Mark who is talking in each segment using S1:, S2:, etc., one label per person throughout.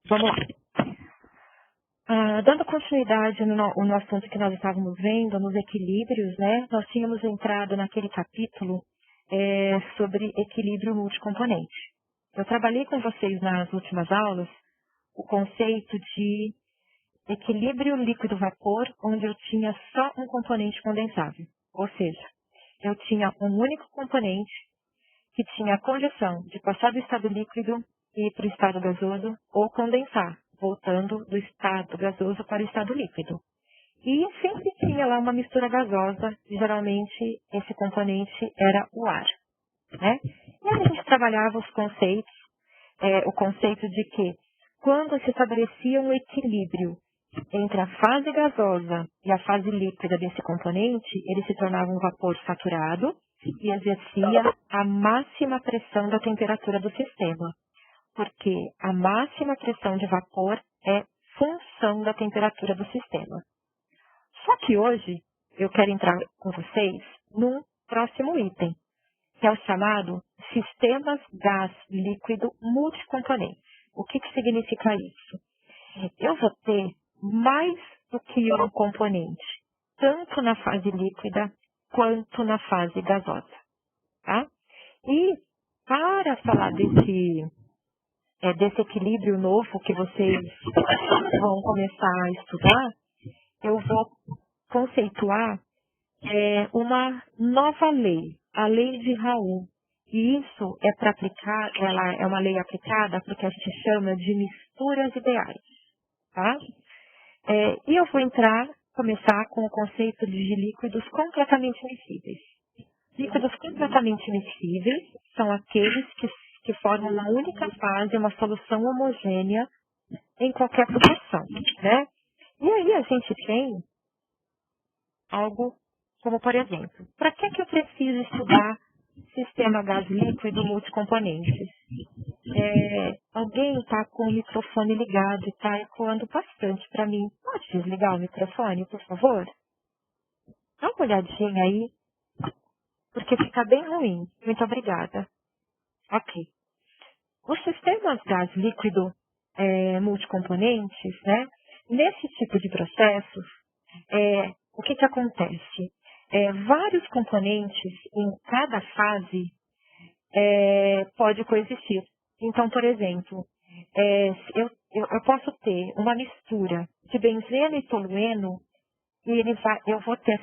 S1: Vamos lá. Dando continuidade no assunto que nós estávamos vendo, nos equilíbrios, né? Nós tínhamos entrado naquele capítulo sobre equilíbrio multicomponente. Eu trabalhei com vocês nas últimas aulas o conceito de equilíbrio líquido-vapor, onde eu tinha só um componente condensável. Ou seja, eu tinha um único componente que tinha a condição de passar do estado líquido e ir para o estado gasoso ou condensar, voltando do estado gasoso para o estado líquido. E sempre tinha lá uma mistura gasosa, e geralmente esse componente era o ar, né? E a gente trabalhava os conceitos, o conceito de que quando se estabelecia um equilíbrio entre a fase gasosa e a fase líquida desse componente, ele se tornava um vapor saturado e exercia a máxima pressão da temperatura do sistema, porque a máxima pressão de vapor é função da temperatura do sistema. Só que hoje eu quero entrar com vocês num próximo item, que é o chamado sistemas gás-líquido multicomponentes. O que significa isso? Eu vou ter mais do que um componente, tanto na fase líquida quanto na fase gasosa. Tá? E para falar desse equilíbrio novo que vocês vão começar a estudar, eu vou conceituar uma nova lei, a lei de Raoult. E isso é para aplicar, ela é uma lei aplicada porque a gente chama de misturas ideais. Tá? E eu vou começar com o conceito de líquidos completamente miscíveis. Líquidos completamente miscíveis são aqueles que formam uma única fase, uma solução homogênea em qualquer proporção, né? E aí a gente tem algo como, por exemplo, para que eu preciso estudar sistema gás líquido multicomponentes? Alguém está com o microfone ligado e está ecoando bastante para mim. Pode desligar o microfone, por favor? Dá uma olhadinha aí, porque fica bem ruim. Muito obrigada. Ok. Os sistemas gás líquido multicomponentes, né? Nesse tipo de processos, o que acontece? Vários componentes em cada fase pode coexistir. Então, por exemplo, eu posso ter uma mistura de benzeno e tolueno e eu vou ter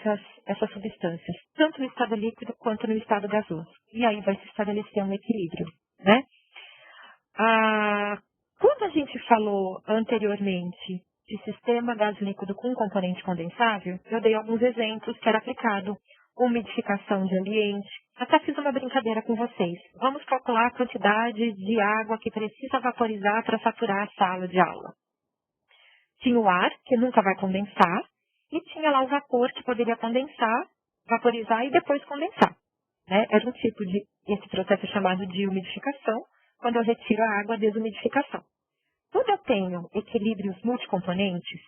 S1: essas substâncias, tanto no estado líquido quanto no estado gasoso. E aí vai se estabelecer um equilíbrio, né? Quando a gente falou anteriormente de sistema gás líquido com componente condensável, eu dei alguns exemplos que era aplicado. Umidificação de ambiente. Até fiz uma brincadeira com vocês. Vamos calcular a quantidade de água que precisa vaporizar para saturar a sala de aula. Tinha o ar, que nunca vai condensar, e tinha lá o vapor que poderia condensar, vaporizar e depois condensar. Né? Era um tipo esse processo chamado de umidificação, quando eu retiro a água, a desumidificação. Quando eu tenho equilíbrios multicomponentes,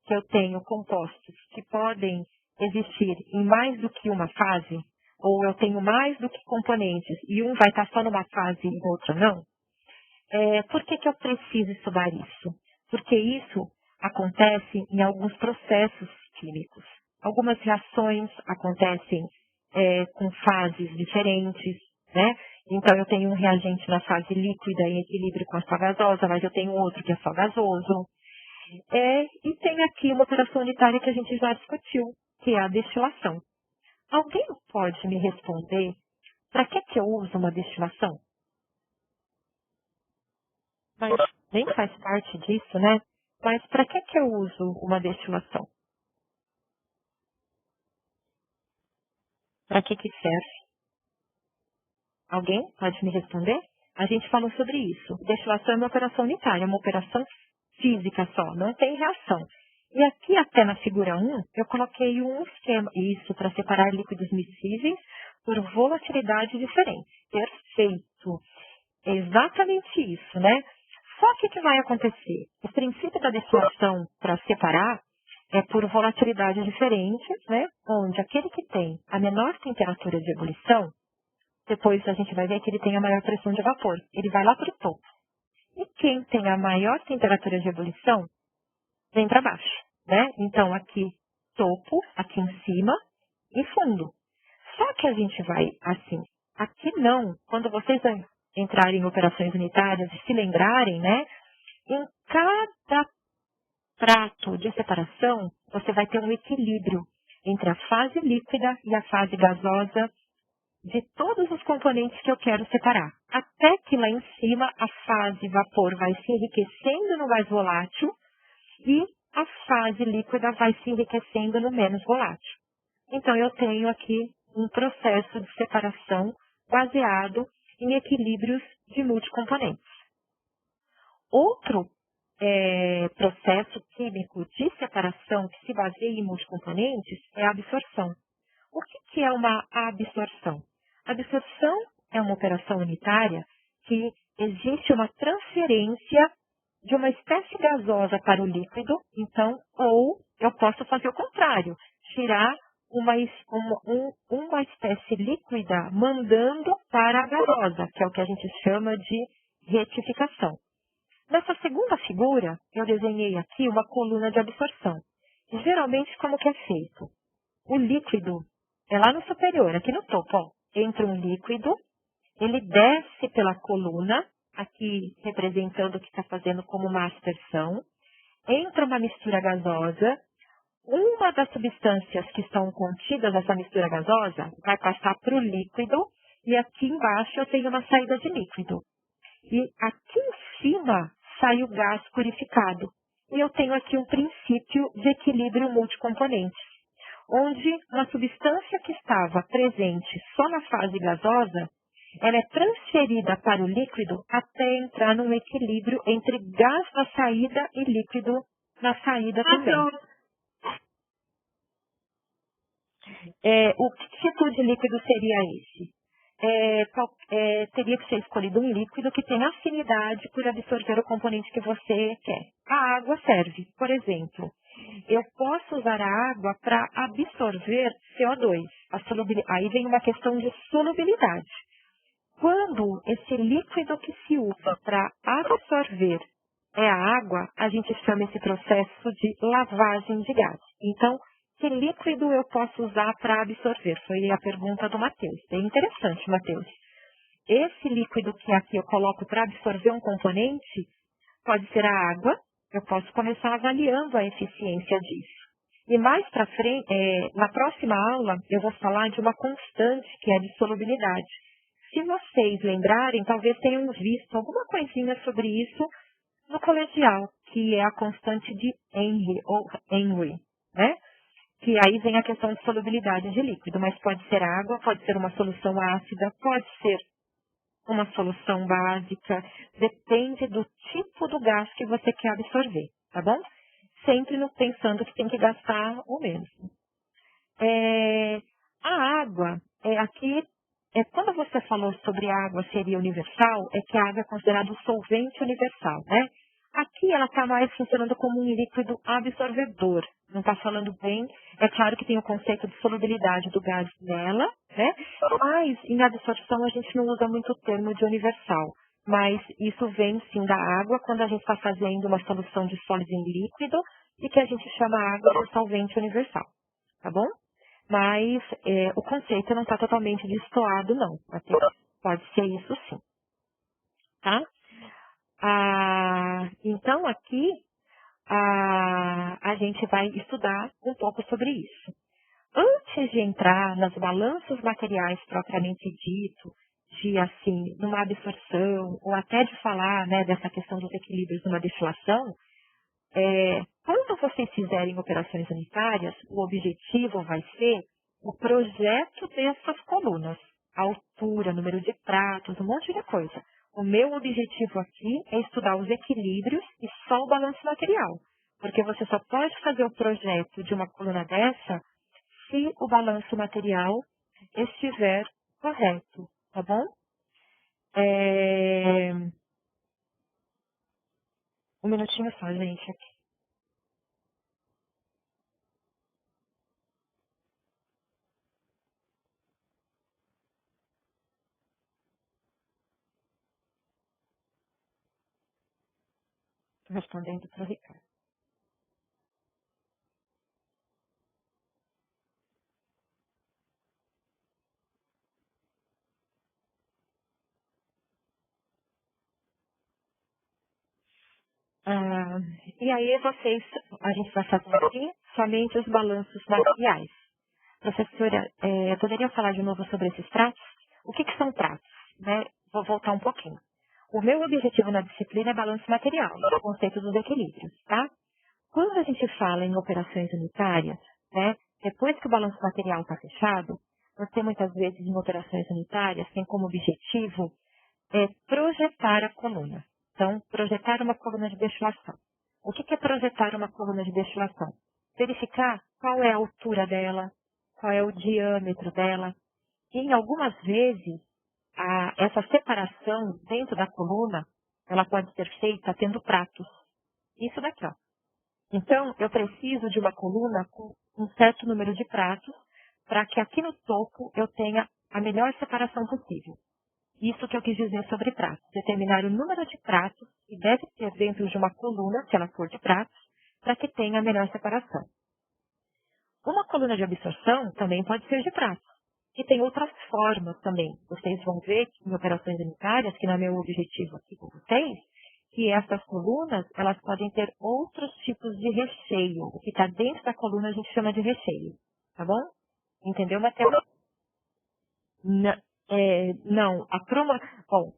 S1: que eu tenho compostos que podem existir em mais do que uma fase, ou eu tenho mais do que componentes e um vai estar só numa fase e o outro não, por que eu preciso estudar isso? Porque isso acontece em alguns processos químicos. Algumas reações acontecem com fases diferentes, né? Então, eu tenho um reagente na fase líquida em equilíbrio com a sua gasosa, mas eu tenho outro que é só gasoso. E tem aqui uma operação unitária que a gente já discutiu, que é a destilação. Alguém pode me responder para que eu uso uma destilação? Mas nem faz parte disso, né? Mas para que eu uso uma destilação? Para que serve? Alguém pode me responder? A gente falou sobre isso. Destilação é uma operação unitária, é uma operação física só, não tem reação. E aqui até na figura 1, eu coloquei um esquema, isso, para separar líquidos miscíveis por volatilidade diferente. Perfeito. É exatamente isso, né? Só que o que vai acontecer? O princípio da destilação para separar é por volatilidade diferentes, né? Onde aquele que tem a menor temperatura de ebulição, depois a gente vai ver que ele tem a maior pressão de vapor. Ele vai lá para o topo. E quem tem a maior temperatura de ebulição vem para baixo, né? Então, aqui topo, aqui em cima e fundo. Só que a gente vai assim. Aqui não. Quando vocês entrarem em operações unitárias e se lembrarem, né? Em cada prato de separação, você vai ter um equilíbrio entre a fase líquida e a fase gasosa de todos os componentes que eu quero separar. Até que lá em cima a fase vapor vai se enriquecendo no mais volátil e a fase líquida vai se enriquecendo no menos volátil. Então, eu tenho aqui um processo de separação baseado em equilíbrios de multicomponentes. Outro processo químico de separação que se baseia em multicomponentes é a absorção. O que é uma absorção? A absorção é uma operação unitária que existe uma transferência de uma espécie gasosa para o líquido, então, ou eu posso fazer o contrário, tirar uma espécie líquida mandando para a gasosa, que é o que a gente chama de retificação. Nessa segunda figura, eu desenhei aqui uma coluna de absorção. E, geralmente, como que é feito? O líquido é lá no superior, aqui no topo, ó, entra um líquido, ele desce pela coluna, aqui representando o que está fazendo como uma aspersão, entra uma mistura gasosa, uma das substâncias que estão contidas nessa mistura gasosa vai passar para o líquido e aqui embaixo eu tenho uma saída de líquido. E aqui em cima sai o gás purificado. E eu tenho aqui um princípio de equilíbrio multicomponente, onde uma substância que estava presente só na fase gasosa, ela é transferida para o líquido até entrar num equilíbrio entre gás na saída e líquido na saída também. O que tipo de líquido seria esse? Teria que ser escolhido um líquido que tenha afinidade por absorver o componente que você quer. A água serve, por exemplo. Eu posso usar a água para absorver CO2. Aí vem uma questão de solubilidade. Quando esse líquido que se usa para absorver é a água, a gente chama esse processo de lavagem de gás. Então, que líquido eu posso usar para absorver? Foi a pergunta do Matheus. Bem interessante, Matheus. Esse líquido que aqui eu coloco para absorver um componente pode ser a água. Eu posso começar avaliando a eficiência disso. E mais para frente, na próxima aula, eu vou falar de uma constante que é a de solubilidade. Se vocês lembrarem, talvez tenham visto alguma coisinha sobre isso no colegial, que é a constante de Henry, ou Henry, né? Que aí vem a questão de solubilidade de líquido, mas pode ser água, pode ser uma solução ácida, pode ser uma solução básica, depende do tipo do gás que você quer absorver, tá bom? Sempre pensando que tem que gastar o mesmo. A água, aqui, quando você falou sobre a água seria universal, é que a água é considerada um solvente universal, né? Aqui ela está mais funcionando como um líquido absorvedor. Não está falando bem. É claro que tem o conceito de solubilidade do gás nela, né? Mas em absorção a gente não usa muito o termo de universal. Mas isso vem sim da água quando a gente está fazendo uma solução de sólido em líquido e que a gente chama a água de solvente universal. Tá bom? Mas o conceito não está totalmente destoado, não. Até pode ser isso sim. Tá? Então, aqui, a gente vai estudar um pouco sobre isso. Antes de entrar nas balanças materiais propriamente dito, de, assim, numa absorção, ou até de falar, né, dessa questão dos equilíbrios numa destilação, quando vocês fizerem operações unitárias, o objetivo vai ser o projeto dessas colunas, a altura, número de pratos, um monte de coisa. O meu objetivo aqui é estudar os equilíbrios e só o balanço material, porque você só pode fazer o projeto de uma coluna dessa se o balanço material estiver correto, tá bom? Um minutinho só, gente, aqui. respondendo para o Ricardo. Ah, e aí a gente vai fazer aqui somente os balanços materiais. Professora, eu poderia falar de novo sobre esses tratos? O que são tratos? Né? Vou voltar um pouquinho. O meu objetivo na disciplina é balanço material, o conceito dos equilíbrios, tá? Quando a gente fala em operações unitárias, né, depois que o balanço material está fechado, você muitas vezes em operações unitárias tem como objetivo projetar a coluna. Então, projetar uma coluna de destilação. O que é projetar uma coluna de destilação? Verificar qual é a altura dela, qual é o diâmetro dela. E, em algumas vezes, essa separação dentro da coluna, ela pode ser feita tendo pratos. Isso daqui, ó. Então, eu preciso de uma coluna com um certo número de pratos para que aqui no topo eu tenha a melhor separação possível. Isso que eu quis dizer sobre pratos. Determinar o número de pratos que deve ter dentro de uma coluna, se ela for de pratos, para que tenha a melhor separação. Uma coluna de absorção também pode ser de pratos. E tem outras formas também. Vocês vão ver que em operações unitárias, que não é meu objetivo aqui com vocês, que essas colunas, elas podem ter outros tipos de recheio. O que está dentro da coluna a gente chama de recheio. Tá bom? Entendeu, Matheus? Não, Bom,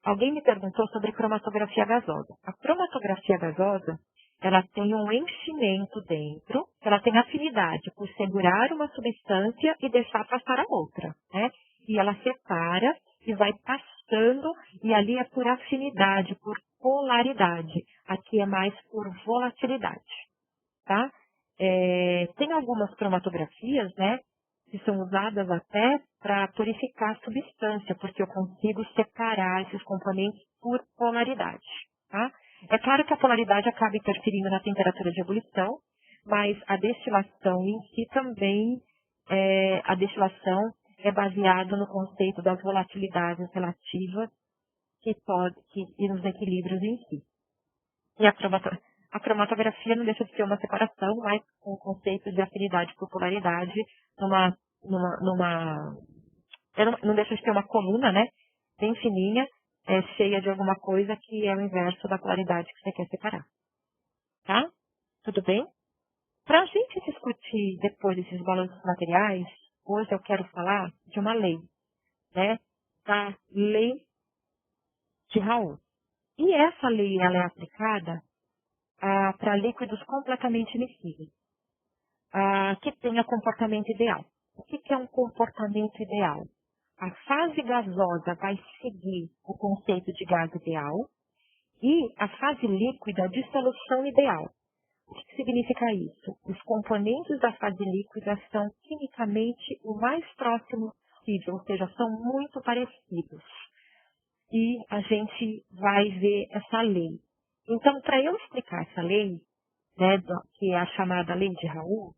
S1: alguém me perguntou sobre cromatografia gasosa. A cromatografia gasosa, ela tem um enchimento dentro, ela tem afinidade por segurar uma substância e deixar passar a outra, né? E ela separa e vai passando, e ali é por afinidade, por polaridade. Aqui é mais por volatilidade, tá? Tem algumas cromatografias, né, que são usadas até para purificar a substância, porque eu consigo separar esses componentes por polaridade, tá? É claro que a polaridade acaba interferindo na temperatura de ebulição, mas a destilação em si também, a destilação é baseada no conceito das volatilidades relativas e nos equilíbrios em si. E a cromatografia não deixa de ser uma separação, mas com o conceito de afinidade por polaridade, não deixa de ser uma coluna, né? Bem fininha, cheia de alguma coisa que é o inverso da polaridade que você quer separar. Tá? Tudo bem? Para a gente discutir depois esses balanços materiais, hoje eu quero falar de uma lei, né? Da lei de Raoult. E essa lei ela é aplicada para líquidos completamente miscíveis, que tenha comportamento ideal. O que é um comportamento ideal? A fase gasosa vai seguir o conceito de gás ideal e a fase líquida de solução ideal. O que significa isso? Os componentes da fase líquida são quimicamente o mais próximo possível, ou seja, são muito parecidos. E a gente vai ver essa lei. Então, para eu explicar essa lei, né, que é a chamada lei de Raoult,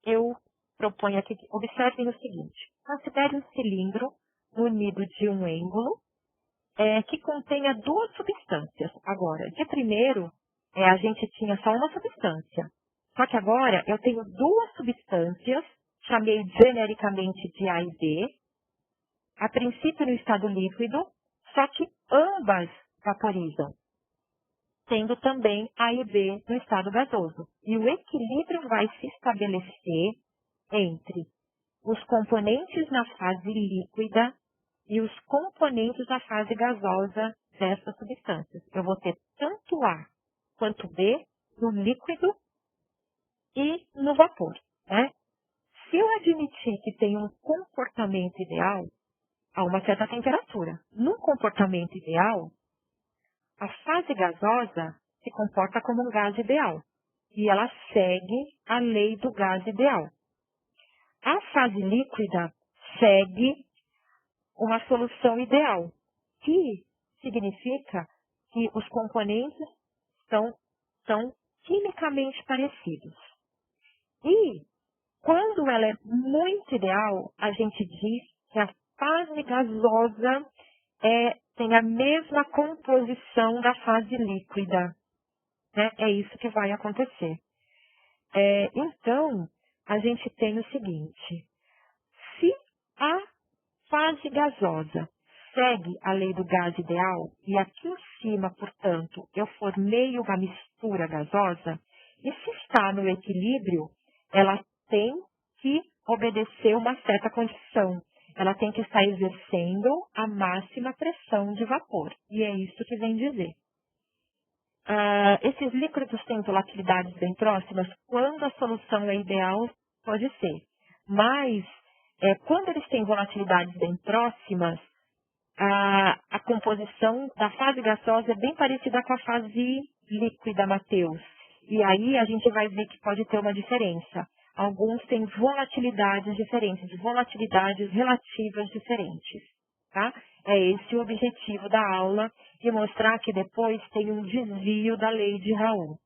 S1: eu proponho aqui que observem o seguinte. Considere um cilindro munido de um êmbolo que contenha duas substâncias. Agora, de primeiro, a gente tinha só uma substância. Só que agora eu tenho duas substâncias, chamei genericamente de A e B, a princípio no estado líquido, só que ambas vaporizam, tendo também A e B no estado gasoso. E o equilíbrio vai se estabelecer entre os componentes na fase líquida e os componentes da fase gasosa dessas substâncias. Eu vou ter tanto A quanto B no líquido e no vapor, né? Se eu admitir que tem um comportamento ideal, a uma certa temperatura. No comportamento ideal, a fase gasosa se comporta como um gás ideal e ela segue a lei do gás ideal. A fase líquida segue uma solução ideal, que significa que os componentes são quimicamente parecidos. E quando ela é muito ideal, a gente diz que a fase gasosa é tem a mesma composição da fase líquida, né? É isso que vai acontecer. Então, a gente tem o seguinte, se a fase gasosa segue a lei do gás ideal e aqui em cima, portanto, eu formei uma mistura gasosa, e se está no equilíbrio, ela tem que obedecer uma certa condição. Ela tem que estar exercendo a máxima pressão de vapor. E é isso que vem dizer. Esses líquidos têm volatilidades bem próximas quando a solução é ideal, pode ser. Mas, quando eles têm volatilidades bem próximas, a composição da fase gasosa é bem parecida com a fase líquida, Matheus. E aí a gente vai ver que pode ter uma diferença. Alguns têm volatilidades diferentes, volatilidades relativas diferentes. Tá? É esse o objetivo da aula, e mostrar que depois tem um desvio da lei de Raoult.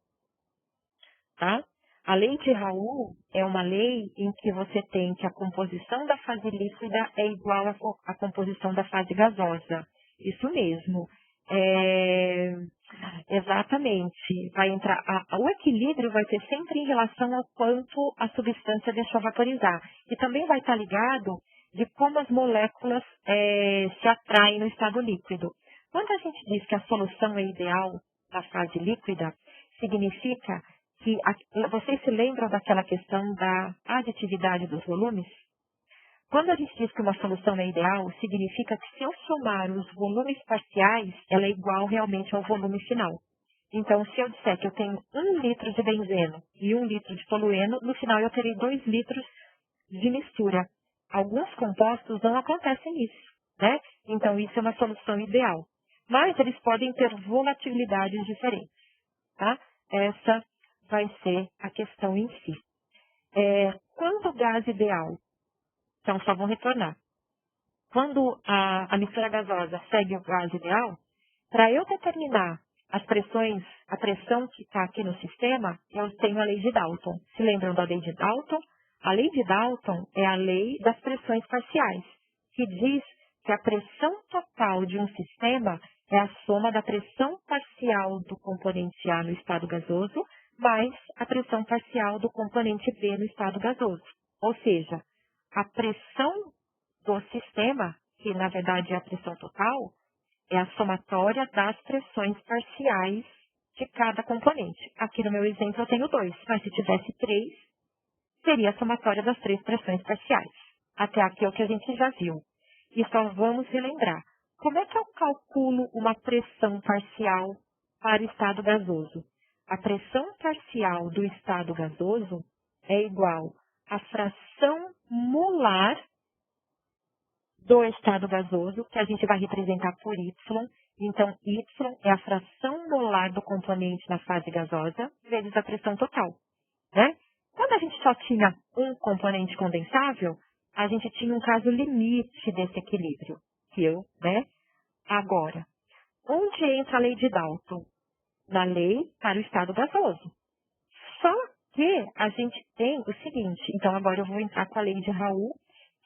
S1: Tá? A lei de Raoult é uma lei em que você tem que a composição da fase líquida é igual à composição da fase gasosa. Isso mesmo. Exatamente. Vai entrar, o equilíbrio vai ser sempre em relação ao quanto a substância deixou vaporizar. E também vai estar ligado de como as moléculas se atraem no estado líquido. Quando a gente diz que a solução é ideal na fase líquida, significa que vocês se lembram daquela questão da aditividade dos volumes? Quando a gente diz que uma solução é ideal, significa que se eu somar os volumes parciais, ela é igual realmente ao volume final. Então, se eu disser que eu tenho 1 litro de benzeno e 1 litro de tolueno, no final eu terei 2 litros de mistura. Alguns compostos não acontecem isso, né? Então, isso é uma solução ideal. Mas eles podem ter volatilidades diferentes, tá? Essa vai ser a questão em si. Quando o gás ideal, então só vou retornar. Quando a mistura gasosa segue o gás ideal, para eu determinar as pressões, a pressão que está aqui no sistema, eu tenho a lei de Dalton. Se lembram da lei de Dalton? A lei de Dalton é a lei das pressões parciais, que diz que a pressão total de um sistema é a soma da pressão parcial do componente A no estado gasoso mais a pressão parcial do componente B no estado gasoso. Ou seja, a pressão do sistema, que na verdade é a pressão total, é a somatória das pressões parciais de cada componente. Aqui no meu exemplo eu tenho 2, mas se tivesse 3, seria a somatória das 3 pressões parciais. Até aqui é o que a gente já viu. E só vamos relembrar. Como é que eu calculo uma pressão parcial para o estado gasoso? A pressão parcial do estado gasoso é igual à fração molar do estado gasoso, que a gente vai representar por Y. Então, Y é a fração molar do componente na fase gasosa, vezes a pressão total, né? Quando a gente só tinha um componente condensável, a gente tinha um caso limite desse equilíbrio, né? Agora, onde entra a lei de Dalton? Na lei para o estado gasoso. Só que a gente tem o seguinte, então agora eu vou entrar com a lei de Raoult,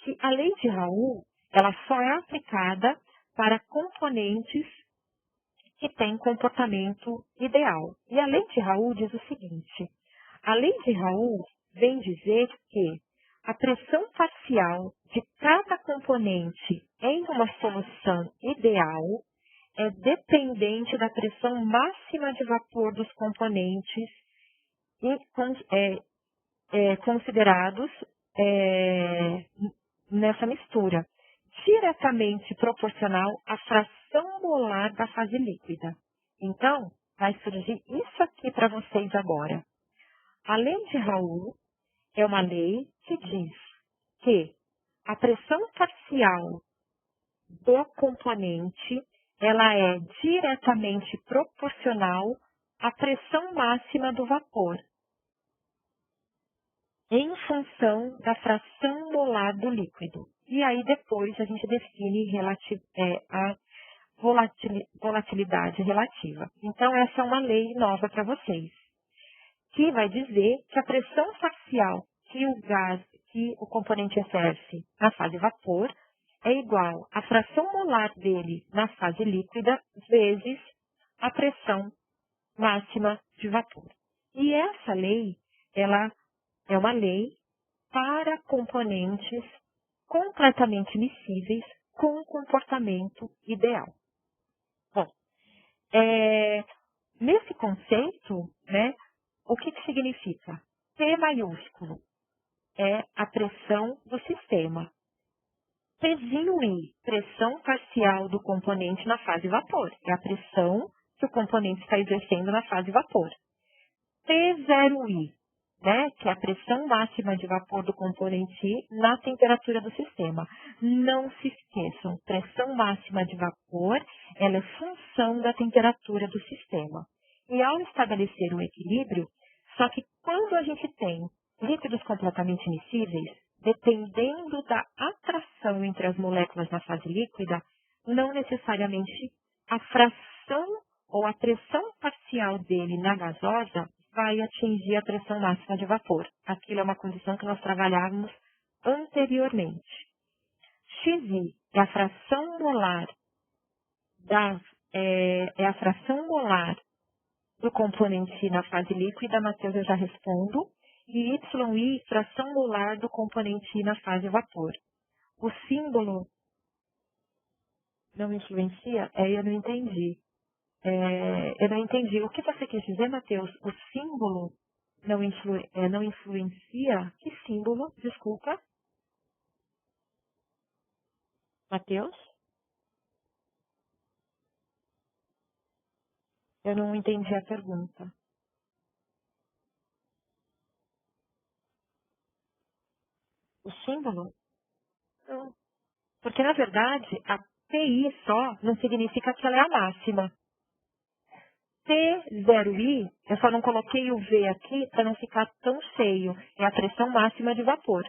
S1: que a lei de Raoult, ela só é aplicada para componentes que têm comportamento ideal. E a lei de Raoult diz o seguinte, a lei de Raoult vem dizer que a pressão parcial de cada componente em uma solução ideal é dependente da pressão máxima de vapor dos componentes considerados nessa mistura, diretamente proporcional à fração molar da fase líquida. Então, vai surgir isso aqui para vocês agora. A lei de Raoult é uma lei que diz que a pressão parcial do componente ela é diretamente proporcional à pressão máxima do vapor, em função da fração molar do líquido. E aí depois a gente define a volatilidade relativa. Então essa é uma lei nova para vocês, que vai dizer que a pressão parcial que o componente exerce na fase vapor é igual à fração molar dele na fase líquida vezes a pressão máxima de vapor. E essa lei, ela é uma lei para componentes completamente miscíveis com comportamento ideal. Bom, nesse conceito, né, o que significa? P maiúsculo é a pressão do sistema. Pzinho I, pressão parcial do componente na fase vapor. É a pressão que o componente está exercendo na fase vapor. P0I, né, que é a pressão máxima de vapor do componente I na temperatura do sistema. Não se esqueçam, pressão máxima de vapor, ela é função da temperatura do sistema. E ao estabelecer o equilíbrio, só que quando a gente tem líquidos completamente miscíveis, dependendo da atração entre as moléculas na fase líquida, não necessariamente a fração ou a pressão parcial dele na gasosa vai atingir a pressão máxima de vapor. Aquilo é uma condição que nós trabalhávamos anteriormente. Xi é a fração molar é a fração molar do componente na fase líquida, Matheus, eu já respondo. E YI, fração molar do componente na fase vapor. O símbolo não influencia? Eu não entendi. Eu não entendi. O que você quis dizer, Matheus? O símbolo não influencia? Que símbolo? Desculpa. Matheus? Eu não entendi a pergunta. O símbolo? Não. Porque, na verdade, a PI só não significa que ela é a máxima. T0I, eu só não coloquei o V aqui para não ficar tão cheio. É a pressão máxima de vapor.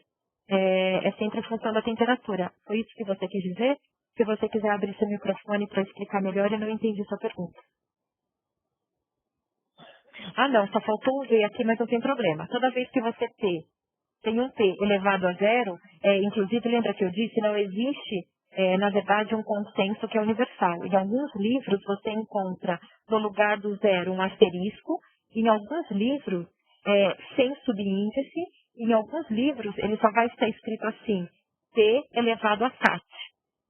S1: É sempre em função da temperatura. Foi isso que você quis dizer? Se você quiser abrir seu microfone para explicar melhor, eu não entendi sua pergunta. Ah, não, só faltou o V aqui, mas não tem problema. Toda vez que você tem um P elevado a zero, inclusive, lembra que eu disse, não existe, na verdade, um consenso que é universal. Em alguns livros, você encontra, no lugar do zero, um asterisco. Em alguns livros, sem subíndice. Em alguns livros, ele só vai estar escrito assim, P elevado a 7.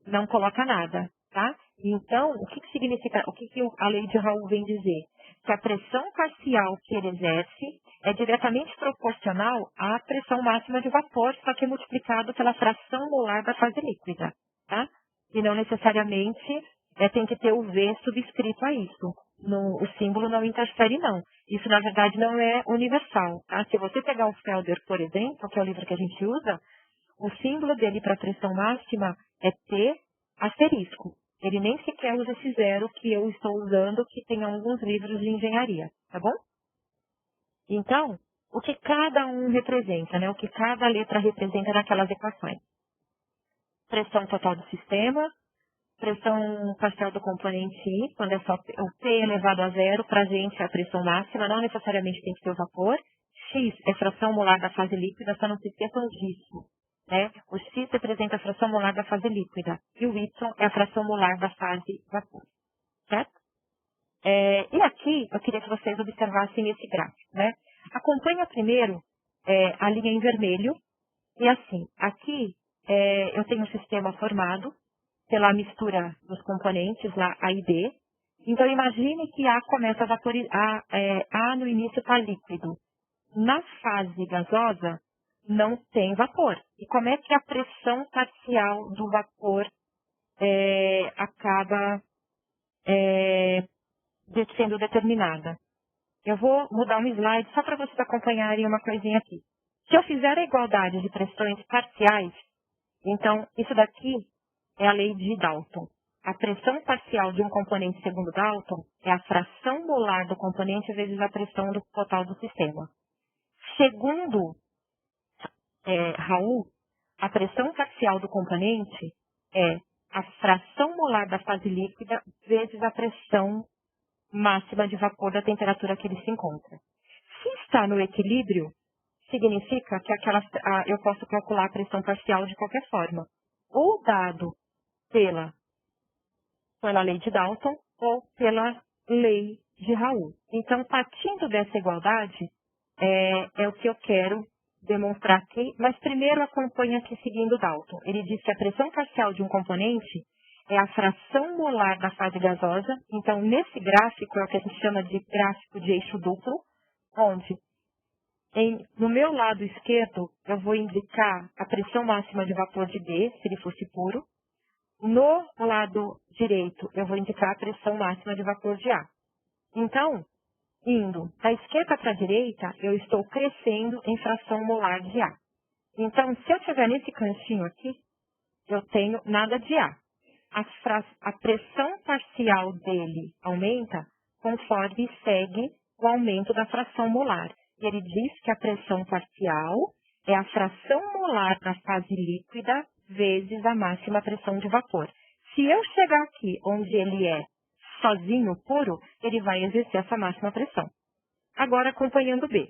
S1: Não coloca nada, tá? Então, o que significa, o que a lei de Raul vem dizer? Que a pressão parcial que ele exerce é diretamente proporcional à pressão máxima de vapor, só que é multiplicado pela fração molar da fase líquida, tá? E não necessariamente tem que ter o V subscrito a isso. O símbolo não interfere, não. Isso, na verdade, não é universal, tá? Se você pegar o Felder, por exemplo, que é o livro que a gente usa, o símbolo dele para pressão máxima é T asterisco. Ele nem sequer usa esse zero que eu estou usando, que tem alguns livros de engenharia, tá bom? Então, o que cada um representa, né? O que cada letra representa naquelas equações. Pressão total do sistema, pressão parcial do componente I, quando é só o P elevado a zero, para a gente é a pressão máxima, não necessariamente tem que ser o vapor. X é fração molar da fase líquida, só não se esqueçam disso. Né? O X representa a fração molar da fase líquida e o Y é a fração molar da fase vapor. Certo? E aqui eu queria que vocês observassem esse gráfico. Né? Acompanha primeiro a linha em vermelho. E assim, aqui eu tenho um sistema formado pela mistura dos componentes, lá A e B. Então, imagine que A começa a vaporizar, A no início está líquido. Na fase gasosa, não tem vapor. E como é que a pressão parcial do vapor acaba sendo determinada? Eu vou mudar um slide só para vocês acompanharem uma coisinha aqui. Se eu fizer a igualdade de pressões parciais, então isso daqui é a lei de Dalton. A pressão parcial de um componente segundo Dalton é a fração molar do componente vezes a pressão total do sistema. Segundo Raul, a pressão parcial do componente é a fração molar da fase líquida vezes a pressão máxima de vapor da temperatura que ele se encontra. Se está no equilíbrio, significa que eu posso calcular a pressão parcial de qualquer forma. ou dado pela lei de Dalton ou pela lei de Raoult. Então, partindo dessa igualdade, é o que eu quero demonstrar aqui, mas primeiro acompanha aqui seguindo Dalton. Ele diz que a pressão parcial de um componente é a fração molar da fase gasosa. Então, nesse gráfico, é o que a gente chama de gráfico de eixo duplo, onde no meu lado esquerdo eu vou indicar a pressão máxima de vapor de B, se ele fosse puro. No lado direito, eu vou indicar a pressão máxima de vapor de A. Então, indo da esquerda para a direita, eu estou crescendo em fração molar de A. Então, se eu estiver nesse cantinho aqui, eu tenho nada de A. A pressão parcial dele aumenta conforme segue o aumento da fração molar. E ele diz que a pressão parcial é a fração molar da fase líquida vezes a máxima pressão de vapor. Se eu chegar aqui onde ele é sozinho, puro, ele vai exercer essa máxima pressão. Agora, acompanhando B.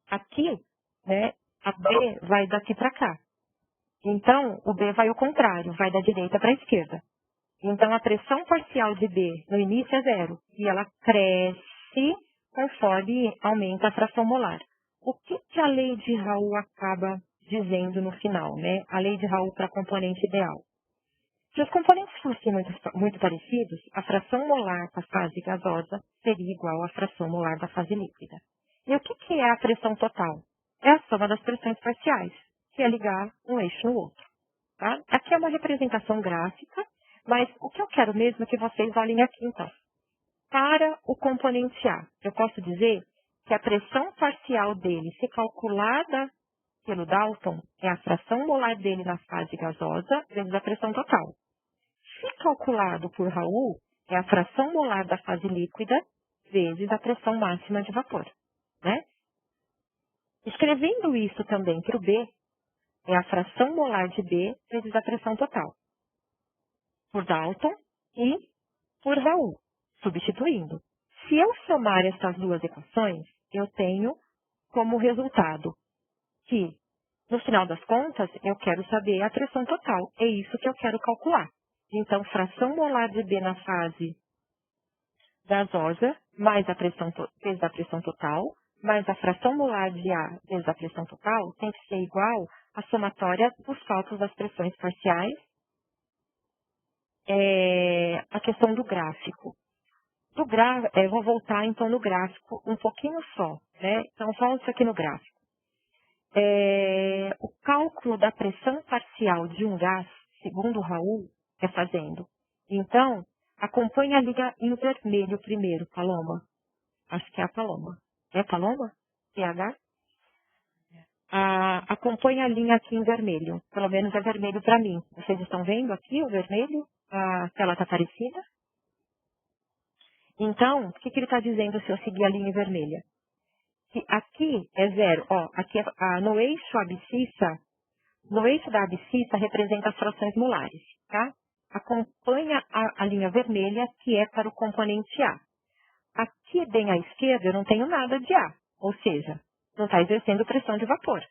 S1: Aqui, né, a B vai daqui para cá. Então, o B vai ao contrário, vai da direita para a esquerda. Então, a pressão parcial de B no início é 0 e ela cresce conforme aumenta a fração molar. O que a lei de Raoult acaba dizendo no final, né? A lei de Raoult para componente ideal. Se os componentes fossem muito parecidos, a fração molar da fase gasosa seria igual à fração molar da fase líquida. E o que é a pressão total? É a soma das pressões parciais, que é ligar um eixo no outro. Tá? Aqui é uma representação gráfica, mas o que eu quero mesmo é que vocês olhem aqui, então. Para o componente A, eu posso dizer que a pressão parcial dele, se calculada pelo Dalton, é a fração molar dele na fase gasosa vezes a pressão total. Se calculado por Raoult, é a fração molar da fase líquida vezes a pressão máxima de vapor. Né? Escrevendo isso também para o B, é a fração molar de B vezes a pressão total. Por Dalton e por Raoult, substituindo. Se eu somar essas duas equações, eu tenho como resultado que, no final das contas, eu quero saber a pressão total. É isso que eu quero calcular. Então, fração molar de B na fase gasosa, mais a pressão, vezes a pressão total, mais a fração molar de A vezes a pressão total, tem que ser igual à somatória dos cálculos das pressões parciais. A questão do gráfico. Eu vou voltar, então, no gráfico um pouquinho só. Né? Então, só isso aqui no gráfico. O cálculo da pressão parcial de um gás, segundo o Raoult, é fazendo. Então, acompanhe a linha em vermelho primeiro, Paloma. Acho que é a Paloma. É Paloma? PH? Acompanhe a linha aqui em vermelho. Pelo menos é vermelho para mim. Vocês estão vendo aqui o vermelho? A tela está parecida? Então, o que ele está dizendo se eu seguir a linha vermelha? Que aqui é 0. Aqui no eixo abscissa, no eixo da abscissa representa as frações molares, tá? Acompanha a linha vermelha, que é para o componente A. Aqui bem à esquerda eu não tenho nada de A, ou seja, não está exercendo pressão de vapor.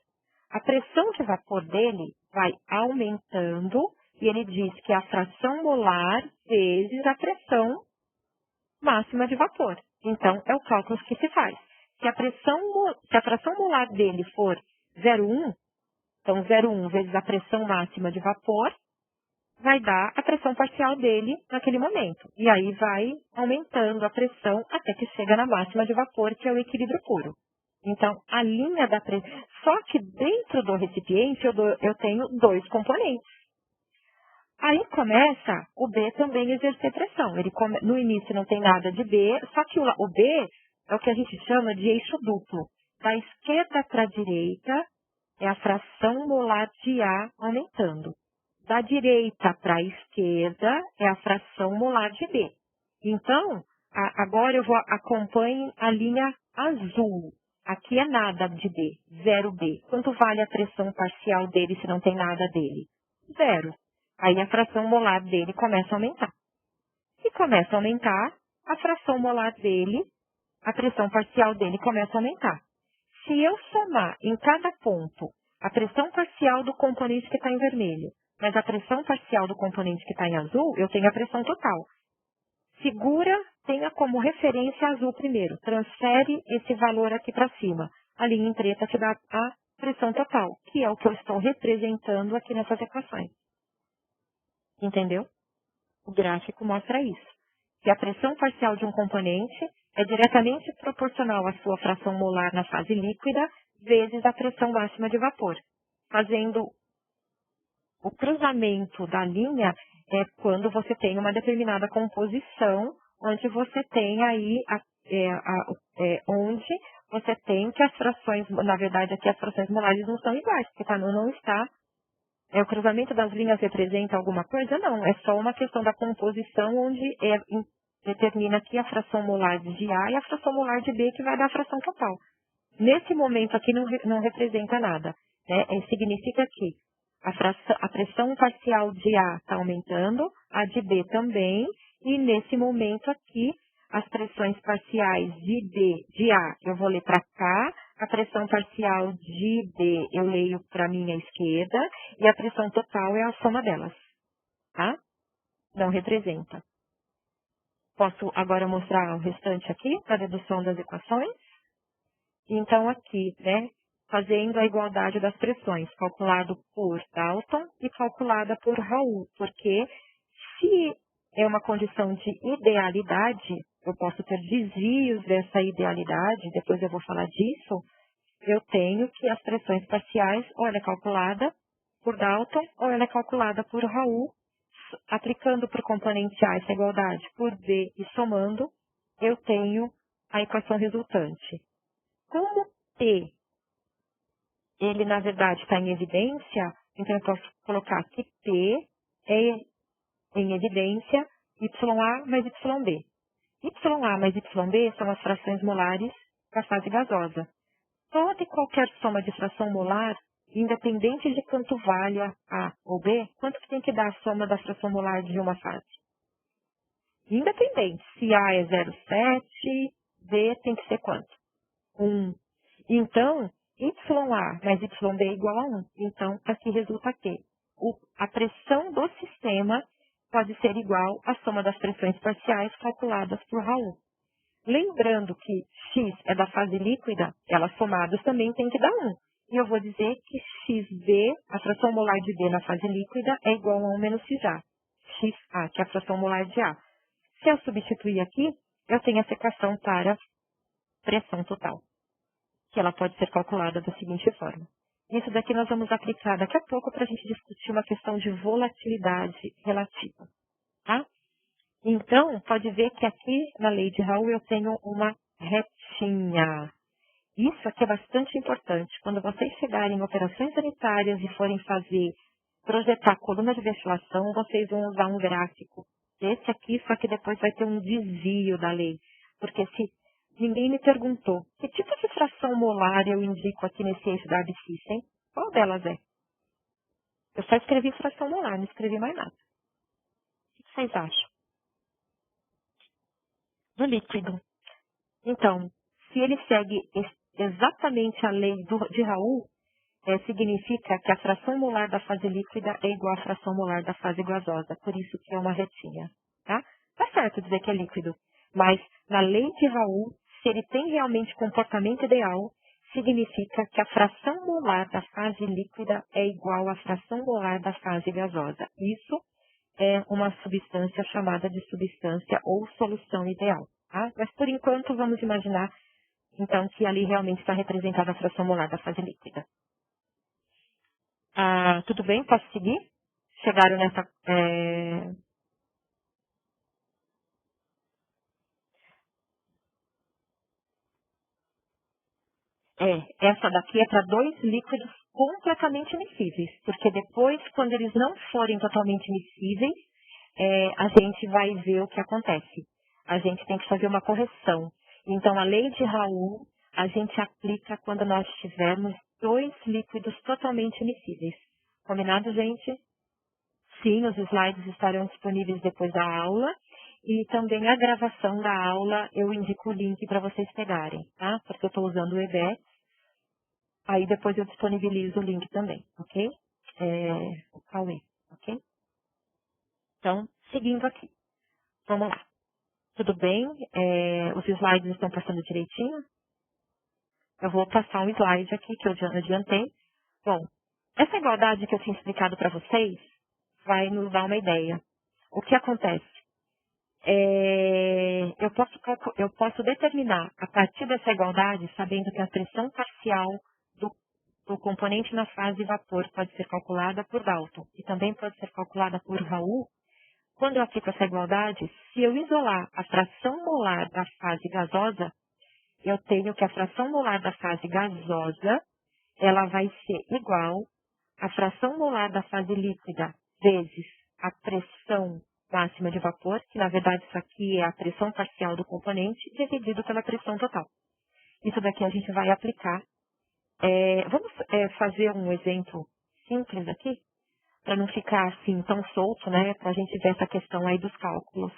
S1: A pressão de vapor dele vai aumentando e ele diz que é a fração molar vezes a pressão máxima de vapor. Então, é o cálculo que se faz. Se a fração molar dele for 0,1, então 0,1 vezes a pressão máxima de vapor, vai dar a pressão parcial dele naquele momento. E aí vai aumentando a pressão até que chega na máxima de vapor, que é o equilíbrio puro. Então, a linha da pressão... Só que dentro do recipiente eu tenho dois componentes. Aí começa o B também a exercer pressão. No início não tem nada de B, só que o B é o que a gente chama de eixo duplo. Da esquerda para a direita é a fração molar de A aumentando. Da direita para a esquerda é a fração molar de B. Então, agora eu acompanhe a linha azul. Aqui é nada de B, 0B. Quanto vale a pressão parcial dele se não tem nada dele? 0. Aí a fração molar dele começa a aumentar. Se começa a aumentar, a fração molar dele, a pressão parcial dele começa a aumentar. Se eu somar em cada ponto a pressão parcial do componente que está em vermelho, mas a pressão parcial do componente que está em azul, eu tenho a pressão total. Segura, tenha como referência azul primeiro. Transfere esse valor aqui para cima. A linha em preta te dá a pressão total, que é o que eu estou representando aqui nessas equações. Entendeu? O gráfico mostra isso. Que a pressão parcial de um componente é diretamente proporcional à sua fração molar na fase líquida vezes a pressão máxima de vapor. Fazendo o cruzamento da linha é quando você tem uma determinada composição, onde você tem aí onde você tem que as frações, na verdade aqui as frações molares não são iguais, porque não está. O cruzamento das linhas representa alguma coisa? Não, é só uma questão da composição, onde determina aqui a fração molar de A e a fração molar de B, que vai dar a fração total. Nesse momento aqui não representa nada. Né? Significa que a pressão parcial de A está aumentando, a de B também, e nesse momento aqui, as pressões parciais de A, eu vou ler para cá, a pressão parcial de B eu leio para a minha esquerda, e a pressão total é a soma delas. Tá? Não representa. Posso agora mostrar o restante aqui, da dedução das equações? Então, aqui, né, fazendo a igualdade das pressões, calculado por Dalton e calculada por Raoult, porque se é uma condição de idealidade, eu posso ter desvios dessa idealidade, depois eu vou falar disso, eu tenho que as pressões parciais, ou ela é calculada por Dalton, ou ela é calculada por Raoult, aplicando para o componente A essa igualdade por B e somando, eu tenho a equação resultante. Como T, ele na verdade está em evidência, então eu posso colocar que P é em evidência YA mais YB. YA mais YB são as frações molares da fase gasosa. Toda e qualquer soma de fração molar, independente de quanto vale A ou B, quanto que tem que dar a soma da fração molar de uma fase? Independente. Se A é 0,7, B tem que ser quanto? 1. Então, YA mais YB é igual a 1. Então, aqui resulta que a pressão do sistema pode ser igual à soma das pressões parciais calculadas por Raoult. Lembrando que X é da fase líquida, elas somadas também tem que dar 1. E eu vou dizer que XB, a fração molar de B na fase líquida, é igual a 1 menos XA. XA, que é a fração molar de A. Se eu substituir aqui, eu tenho essa equação para pressão total, que ela pode ser calculada da seguinte forma. Isso daqui nós vamos aplicar daqui a pouco para a gente discutir uma questão de volatilidade relativa. Tá? Então, pode ver que aqui na lei de Raoult eu tenho uma retinha. Isso aqui é bastante importante. Quando vocês chegarem em operações sanitárias e forem projetar coluna de ventilação, vocês vão usar um gráfico desse aqui, só que depois vai ter um desvio da lei. Porque se ninguém me perguntou que tipo de fração molar eu indico aqui nesse eixo da abscissa, hein? Qual delas é? Eu só escrevi fração molar, não escrevi mais nada. O que vocês acham? Do líquido. Então, se ele segue exatamente a lei de Raoult, significa que a fração molar da fase líquida é igual à fração molar da fase gasosa. Por isso que é uma retinha. Tá? Tá certo dizer que é líquido. Mas na lei de Raoult, se ele tem realmente comportamento ideal, significa que a fração molar da fase líquida é igual à fração molar da fase gasosa. Isso é uma substância chamada de substância ou solução ideal. Tá? Mas, por enquanto, vamos imaginar, então, que ali realmente está representada a fração molar da fase líquida. Tudo bem? Posso seguir? Chegaram nessa... essa daqui é para dois líquidos completamente miscíveis, porque depois, quando eles não forem totalmente miscíveis, a gente vai ver o que acontece. A gente tem que fazer uma correção. Então, a lei de Raoult, a gente aplica quando nós tivermos dois líquidos totalmente miscíveis. Combinado, gente? Sim, os slides estarão disponíveis depois da aula. E também a gravação da aula, eu indico o link para vocês pegarem, tá? Porque eu estou usando o EBEX. Aí depois eu disponibilizo o link também, ok? O Cauê. ok? Então, seguindo aqui. Vamos lá. Tudo bem? Os slides estão passando direitinho? Eu vou passar um slide aqui que eu já adiantei. Bom, essa igualdade que eu tinha explicado para vocês vai nos dar uma ideia. O que acontece? Eu posso determinar, a partir dessa igualdade, sabendo que a pressão parcial do componente na fase vapor pode ser calculada por Dalton e também pode ser calculada por Raoult. Quando eu aplico essa igualdade, se eu isolar a fração molar da fase gasosa, eu tenho que a fração molar da fase gasosa, ela vai ser igual à fração molar da fase líquida vezes a pressão máxima de vapor, que na verdade isso aqui é a pressão parcial do componente, dividido pela pressão total. Isso daqui a gente vai aplicar. Vamos fazer um exemplo simples aqui, para não ficar assim tão solto, né? Para a gente ver essa questão aí dos cálculos.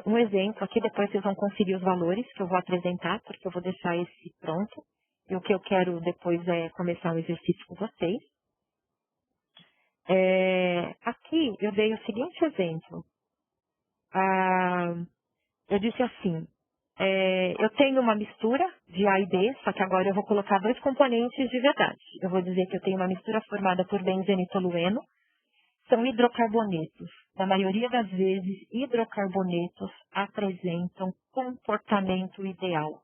S1: Um exemplo aqui, depois vocês vão conferir os valores que eu vou apresentar, porque eu vou deixar esse pronto. E o que eu quero depois é começar o exercício com vocês. Aqui eu dei o seguinte exemplo. Eu disse assim, eu tenho uma mistura de A e B, só que agora eu vou colocar dois componentes de verdade. Eu vou dizer que eu tenho uma mistura formada por benzeno e tolueno. São hidrocarbonetos. Na maioria das vezes, hidrocarbonetos apresentam comportamento ideal.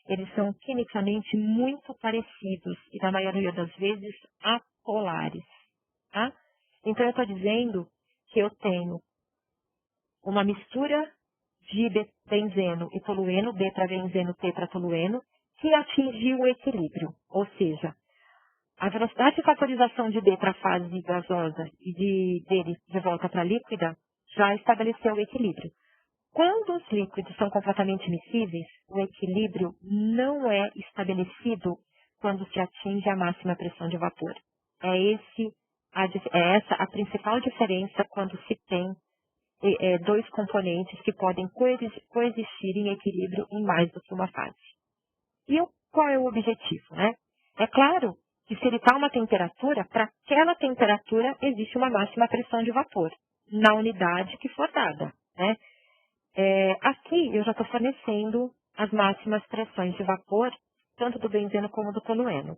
S1: Eles são quimicamente muito parecidos e, na maioria das vezes, apolares. Tá? Então, eu estou dizendo que eu tenho uma mistura de benzeno e tolueno, B para benzeno, T para tolueno, que atingiu o equilíbrio. Ou seja, a velocidade de vaporização de D para a fase gasosa e dele de volta para a líquida já estabeleceu o equilíbrio. Quando os líquidos são completamente miscíveis, o equilíbrio não é estabelecido quando se atinge a máxima pressão de vapor. É essa a principal diferença quando se tem dois componentes que podem coexistir em equilíbrio em mais do que uma fase. E qual é o objetivo, né? É claro que se ele está a uma temperatura, para aquela temperatura existe uma máxima pressão de vapor, na unidade que for dada, né? Aqui eu já estou fornecendo as máximas pressões de vapor, tanto do benzeno como do tolueno.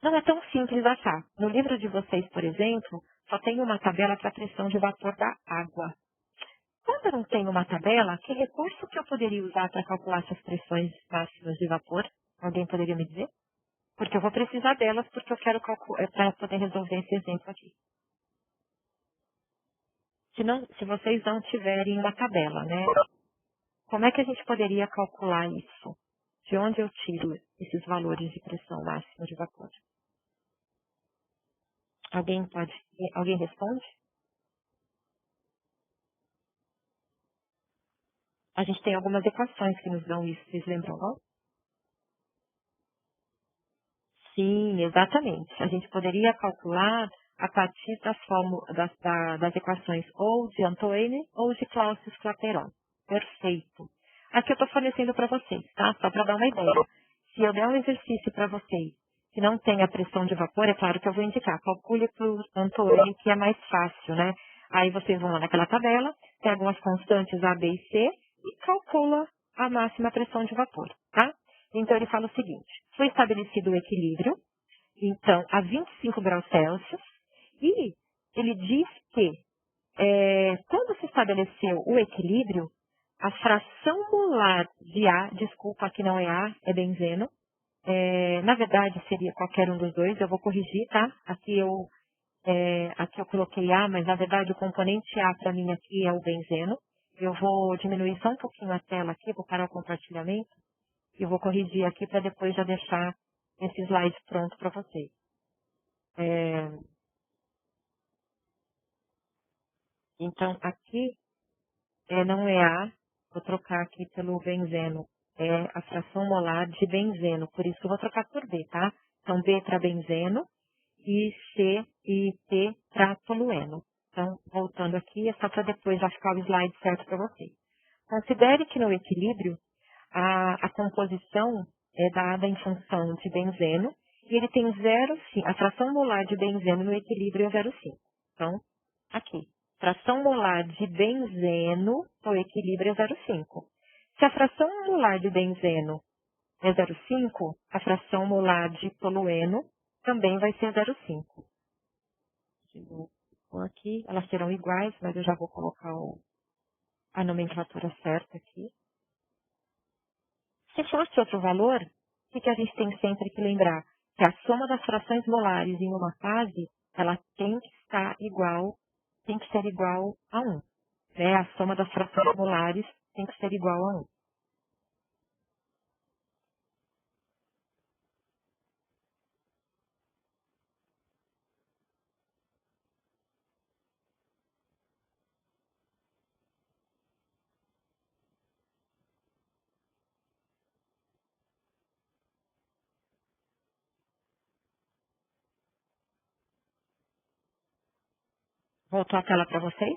S1: Não é tão simples achar. No livro de vocês, por exemplo, só tem uma tabela para a pressão de vapor da água. Quando eu não tenho uma tabela, que recurso que eu poderia usar para calcular essas pressões máximas de vapor? Alguém poderia me dizer? Porque eu vou precisar delas porque eu quero para poder resolver esse exemplo aqui. Se vocês não tiverem uma tabela, né? Como é que a gente poderia calcular isso? De onde eu tiro esses valores de pressão máxima de vapor? Alguém responde? A gente tem algumas equações que nos dão isso, vocês lembram, não? Sim, exatamente. A gente poderia calcular a partir das equações ou de Antoine ou de Clausius-Clapeyron. Perfeito. Aqui eu estou fornecendo para vocês, tá? Só para dar uma ideia. Se eu der um exercício para vocês que não tem a pressão de vapor, é claro que eu vou indicar. Calcule por Antoine, que é mais fácil, né? Aí vocês vão lá naquela tabela, pegam as constantes A, B e C e calcula a máxima pressão de vapor, tá? Então, ele fala o seguinte, foi estabelecido o equilíbrio, então, a 25 graus Celsius, e ele diz que, quando se estabeleceu o equilíbrio, a fração molar de A, desculpa, aqui não é A, é benzeno, na verdade, seria qualquer um dos dois, eu vou corrigir, tá? Aqui eu coloquei A, mas na verdade o componente A para mim aqui é o benzeno. Eu vou diminuir só um pouquinho a tela aqui, vou parar o compartilhamento. E vou corrigir aqui para depois já deixar esse slide pronto para vocês. Então, aqui não é A, vou trocar aqui pelo benzeno. É a fração molar de benzeno, por isso que eu vou trocar por B, tá? Então, B para benzeno e C e T para tolueno. Então, voltando aqui, é só para depois já ficar o slide certo para vocês. Considere que no equilíbrio, a composição é dada em função de benzeno e ele tem 0,5. A fração molar de benzeno no equilíbrio é 0,5. Então, aqui, fração molar de benzeno no equilíbrio é 0,5. Se a fração molar de benzeno é 0,5, a fração molar de tolueno também vai ser 0,5. Aqui, elas serão iguais, mas eu já vou colocar a nomenclatura certa aqui. Se fosse outro valor, o que a gente tem sempre que lembrar? Que a soma das frações molares em uma fase, ela tem que ser igual a 1. Né? A soma das frações molares tem que ser igual a 1. Voltou a tela para vocês?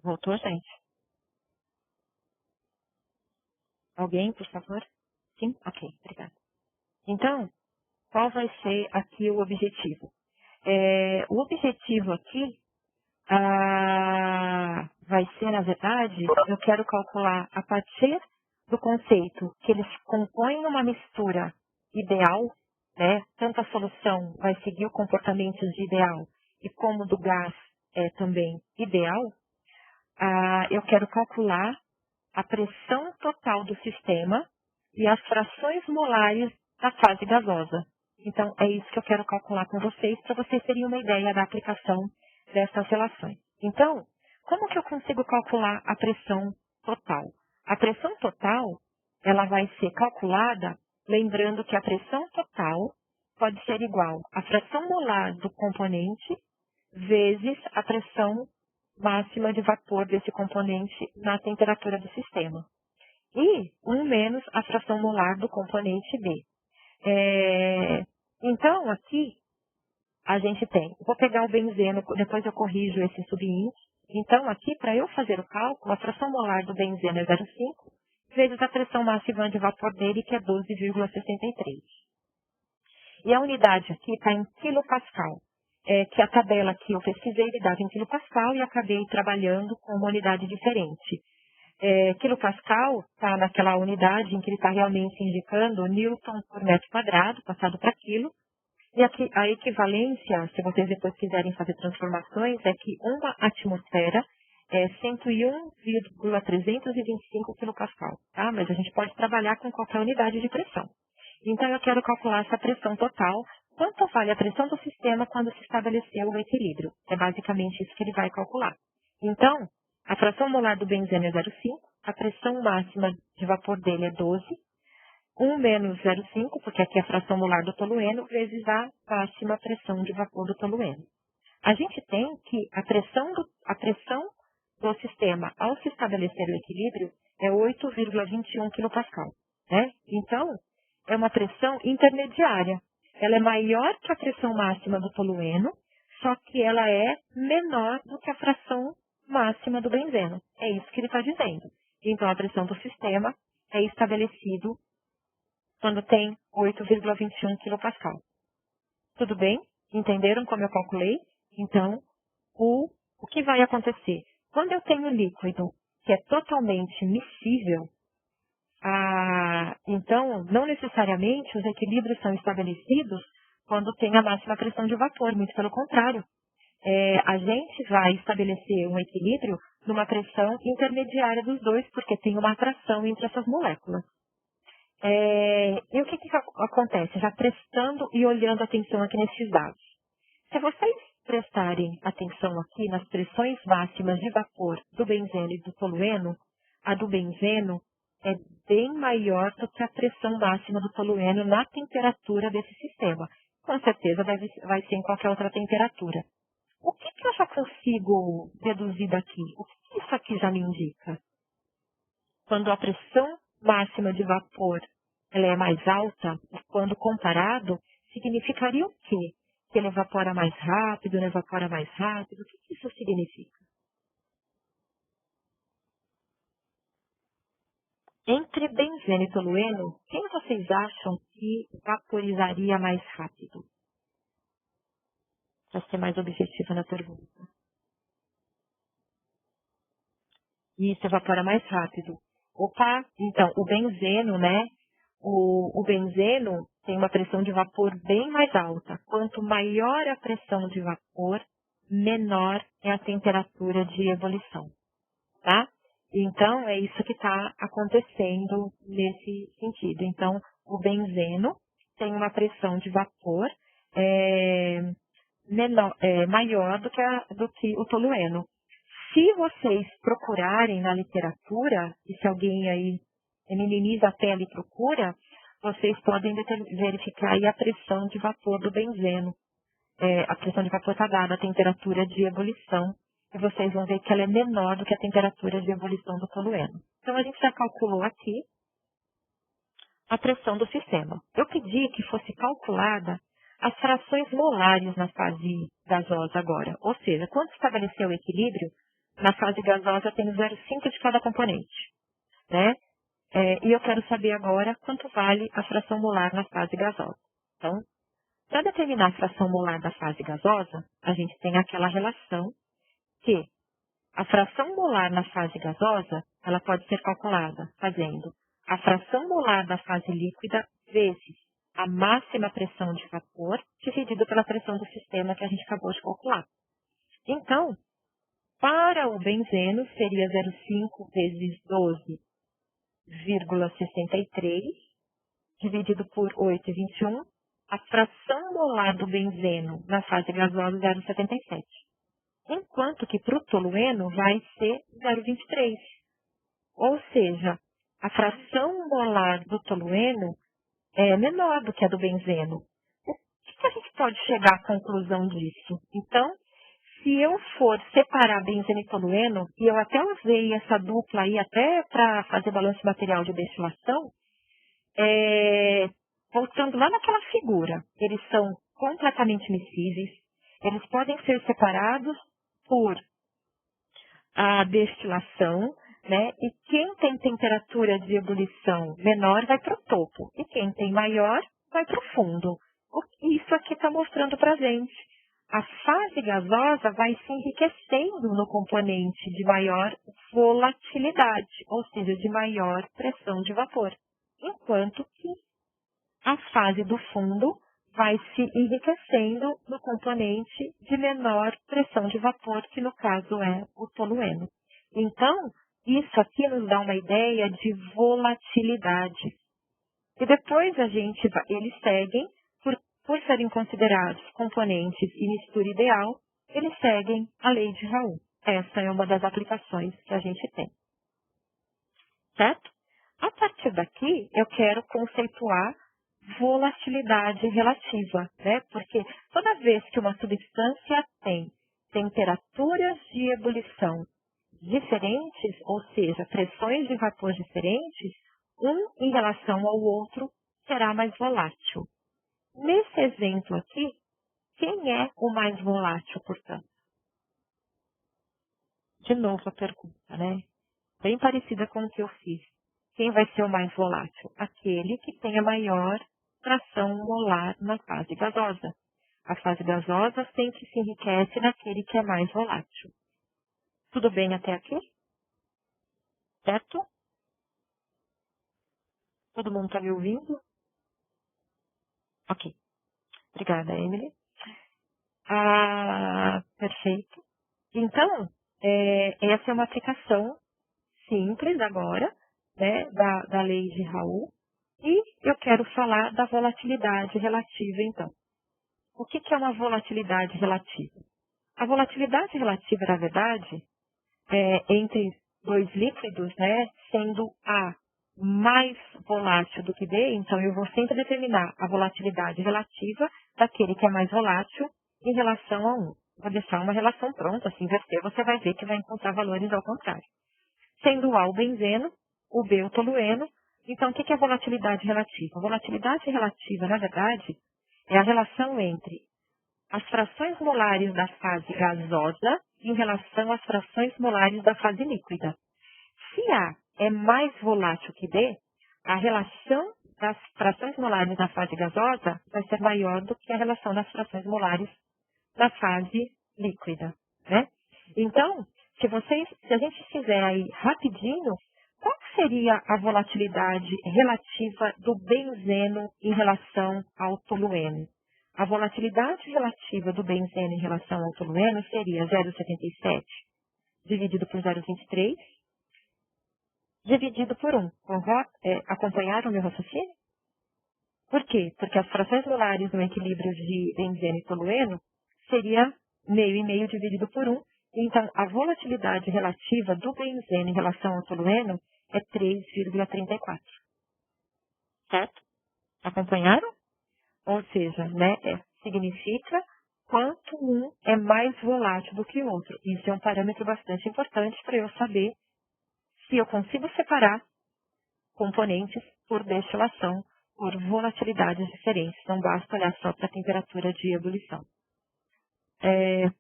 S1: Voltou, gente? Alguém, por favor? Sim? Ok, obrigada. Então, qual vai ser aqui o objetivo? O objetivo aqui vai ser, na verdade, eu quero calcular a partir do conceito que eles compõem uma mistura ideal, né? Tanto a solução vai seguir o comportamento de ideal e como do gás é também ideal, eu quero calcular a pressão total do sistema e as frações molares da fase gasosa. Então, é isso que eu quero calcular com vocês, para vocês terem uma ideia da aplicação dessas relações. Então, como que eu consigo calcular a pressão total? A pressão total, ela vai ser calculada, lembrando que a pressão total pode ser igual à fração molar do componente vezes a pressão máxima de vapor desse componente na temperatura do sistema. E 1 menos a fração molar do componente B. Então, aqui, a gente tem, vou pegar o benzeno, depois eu corrijo esse subíndice. Então, aqui, para eu fazer o cálculo, a fração molar do benzeno é 0,5, vezes a pressão máxima de vapor dele, que é 12,63. E a unidade aqui está em quilopascal, que a tabela aqui eu pesquisei, ele dava em quilopascal e acabei trabalhando com uma unidade diferente. Quilopascal está naquela unidade em que ele está realmente indicando Newton por metro quadrado, passado para quilo. E aqui a equivalência, se vocês depois quiserem fazer transformações, é que uma atmosfera é 101,325 quilopascal, tá? Mas a gente pode trabalhar com qualquer unidade de pressão. Então, eu quero calcular essa pressão total. Quanto vale a pressão do sistema quando se estabeleceu o equilíbrio? É basicamente isso que ele vai calcular. Então, a fração molar do benzeno é 0,5, a pressão máxima de vapor dele é 12, 1 menos 0,5, porque aqui é a fração molar do tolueno, vezes a máxima pressão de vapor do tolueno. A gente tem que a pressão do sistema, ao se estabelecer o equilíbrio, é 8,21 kPa. Né? Então, é uma pressão intermediária. Ela é maior que a pressão máxima do tolueno, só que ela é menor do que a fração máxima do benzeno. É isso que ele está dizendo. Então, a pressão do sistema é estabelecido quando tem 8,21 kPa. Tudo bem? Entenderam como eu calculei? Então, o que vai acontecer? Quando eu tenho líquido que é totalmente miscível, então, não necessariamente os equilíbrios são estabelecidos quando tem a máxima pressão de vapor, muito pelo contrário. A gente vai estabelecer um equilíbrio numa pressão intermediária dos dois, porque tem uma atração entre essas moléculas. E o que acontece? Já prestando e olhando atenção aqui nesses dados. Se vocês prestarem atenção aqui nas pressões máximas de vapor do benzeno e do tolueno, a do benzeno é bem maior do que a pressão máxima do tolueno na temperatura desse sistema. Com certeza vai ser em qualquer outra temperatura. O que eu já consigo deduzir daqui? O que isso aqui já me indica? Quando a pressão máxima de vapor ela é mais alta, quando comparado, significaria o quê? Que ele evapora mais rápido, não evapora mais rápido? O que isso significa? Em Entre benzeno e tolueno, quem vocês acham que vaporizaria mais rápido? Para ser mais objetiva na pergunta. Isso, evapora mais rápido. Opa, então, o benzeno, né? O benzeno tem uma pressão de vapor bem mais alta. Quanto maior a pressão de vapor, menor é a temperatura de ebulição, tá? Então, é isso que está acontecendo nesse sentido. Então, o benzeno tem uma pressão de vapor maior do que o tolueno. Se vocês procurarem na literatura, e se alguém aí minimiza a tela e procura, vocês podem verificar aí a pressão de vapor do benzeno. A pressão de vapor está dada a temperatura de ebulição, e vocês vão ver que ela é menor do que a temperatura de ebulição do tolueno. Então, a gente já calculou aqui a pressão do sistema. Eu pedi que fosse calculada as frações molares na fase gasosa agora. Ou seja, quando estabeleceu o equilíbrio, na fase gasosa tem 0,5 de cada componente, né? E eu quero saber agora quanto vale a fração molar na fase gasosa. Então, para determinar a fração molar da fase gasosa, a gente tem aquela relação que a fração molar na fase gasosa, ela pode ser calculada fazendo a fração molar da fase líquida vezes a máxima pressão de vapor dividido pela pressão do sistema que a gente acabou de calcular. Então, para o benzeno, seria 0,5 vezes 12,63, dividido por 8,21. A fração molar do benzeno na fase gasosa, 0,77. Enquanto que para o tolueno vai ser 0,23. Ou seja, a fração molar do tolueno é menor do que a do benzeno. O que a gente pode chegar à conclusão disso? Então, se eu for separar benzeno e tolueno, e eu até usei essa dupla aí até para fazer balanço material de destilação, voltando lá naquela figura, eles são completamente miscíveis, eles podem ser separados por a destilação, né? E quem tem temperatura de ebulição menor vai para o topo, e quem tem maior vai para o fundo. Isso aqui está mostrando para a gente. A fase gasosa vai se enriquecendo no componente de maior volatilidade, ou seja, de maior pressão de vapor, enquanto que a fase do fundo vai se enriquecendo no componente de menor pressão de vapor, que no caso é o tolueno. Então, isso aqui nos dá uma ideia de volatilidade. E depois eles seguem, por serem considerados componentes e mistura ideal, eles seguem a lei de Raoult. Essa é uma das aplicações que a gente tem. Certo? A partir daqui, eu quero conceituar volatilidade relativa, né? Porque toda vez que uma substância tem temperaturas de ebulição diferentes, ou seja, pressões de vapor diferentes, um em relação ao outro será mais volátil. Nesse exemplo aqui, quem é o mais volátil, portanto? De novo a pergunta, né? Bem parecida com o que eu fiz. Quem vai ser o mais volátil? Aquele que tem a maior fração molar na fase gasosa. A fase gasosa sempre se enriquece naquele que é mais volátil. Tudo bem até aqui? Certo? Todo mundo está me ouvindo? Ok. Obrigada, Emily. Perfeito. Então, essa é uma aplicação simples agora, né, da lei de Raoult. E eu quero falar da volatilidade relativa, então. O que é uma volatilidade relativa? A volatilidade relativa, na verdade, entre dois líquidos, né, sendo A mais volátil do que B, então eu vou sempre determinar a volatilidade relativa daquele que é mais volátil em relação a um. Vou deixar uma relação pronta, se inverter, você vai ver que vai encontrar valores ao contrário. Sendo A o benzeno, o B o tolueno, então o que é a volatilidade relativa? A volatilidade relativa, na verdade, é a relação entre as frações molares da fase gasosa em relação às frações molares da fase líquida. Se A é mais volátil que D, a relação das frações molares na fase gasosa vai ser maior do que a relação das frações molares na fase líquida, né? Então, se a gente fizer aí rapidinho, qual seria a volatilidade relativa do benzeno em relação ao tolueno? A volatilidade relativa do benzeno em relação ao tolueno seria 0,77 dividido por 0,23 dividido por 1. Acompanharam o meu raciocínio? Por quê? Porque as frações molares no equilíbrio de benzeno e tolueno seria meio e meio dividido por 1. Então, a volatilidade relativa do benzeno em relação ao tolueno é 3,34. Certo? Acompanharam? Ou seja, né, significa quanto um é mais volátil do que o outro. Isso é um parâmetro bastante importante para eu saber se eu consigo separar componentes por destilação, por volatilidades diferentes. Não basta olhar só para a temperatura de ebulição.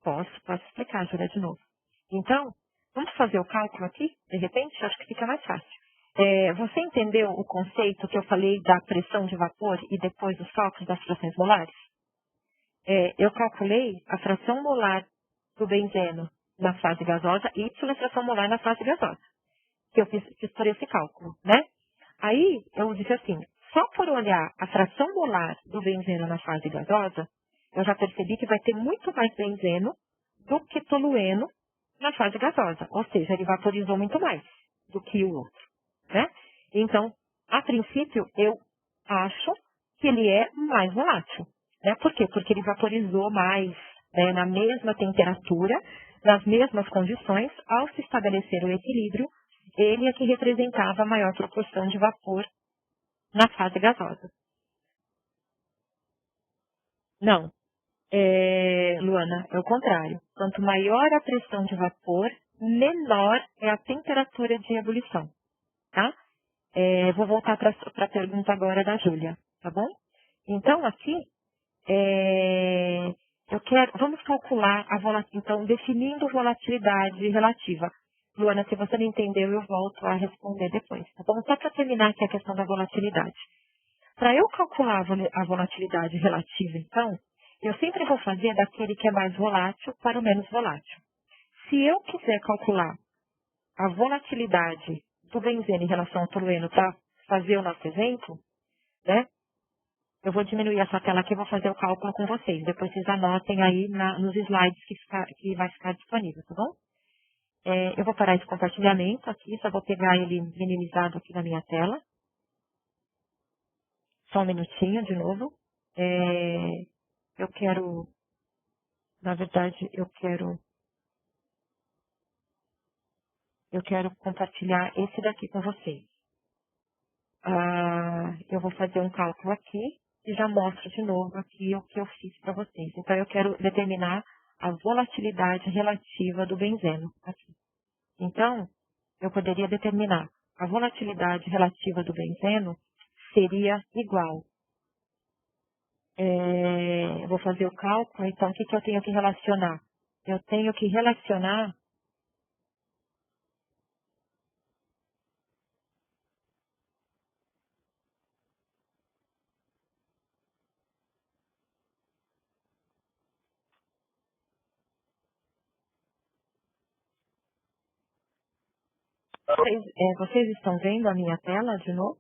S1: Posso explicar, Júlia, de novo. Então, vamos fazer o cálculo aqui, de repente? Acho que fica mais fácil. Você entendeu o conceito que eu falei da pressão de vapor e depois os cálculos das frações molares? Eu calculei a fração molar do benzeno na fase gasosa e a fração molar na fase gasosa, que eu fiz por esse cálculo, né? Aí, eu disse assim, só por olhar a fração molar do benzeno na fase gasosa, eu já percebi que vai ter muito mais benzeno do que tolueno na fase gasosa. Ou seja, ele vaporizou muito mais do que o outro, né? Então, a princípio, eu acho que ele é mais volátil, né? Por quê? Porque ele vaporizou mais, né, na mesma temperatura, nas mesmas condições, ao se estabelecer o equilíbrio, ele é que representava a maior proporção de vapor na fase gasosa. Não. Luana, é o contrário. Quanto maior a pressão de vapor, menor é a temperatura de ebulição, tá? Vou voltar para a pergunta agora da Júlia, tá bom? Então, aqui, vamos calcular então, definindo volatilidade relativa. Luana, se você não entendeu, eu volto a responder depois, tá bom? Só para terminar aqui a questão da volatilidade. Para eu calcular a volatilidade relativa, então, eu sempre vou fazer daquele que é mais volátil para o menos volátil. Se eu quiser calcular a volatilidade do benzeno em relação ao tolueno para fazer o nosso exemplo, né? Eu vou diminuir essa tela aqui e vou fazer o cálculo com vocês. Depois vocês anotem aí nos slides que vai ficar disponível, tá bom? Eu vou parar esse compartilhamento aqui, só vou pegar ele minimizado aqui na minha tela. Só um minutinho de novo. Na verdade, eu quero compartilhar esse daqui com vocês. Eu vou fazer um cálculo aqui e já mostro de novo aqui o que eu fiz para vocês. Então, eu quero determinar a volatilidade relativa do benzeno aqui. Então, eu poderia determinar a volatilidade relativa do benzeno seria igual. Eu vou fazer o cálculo, então o que eu tenho que relacionar? Eu tenho que relacionar vocês estão vendo a minha tela de novo?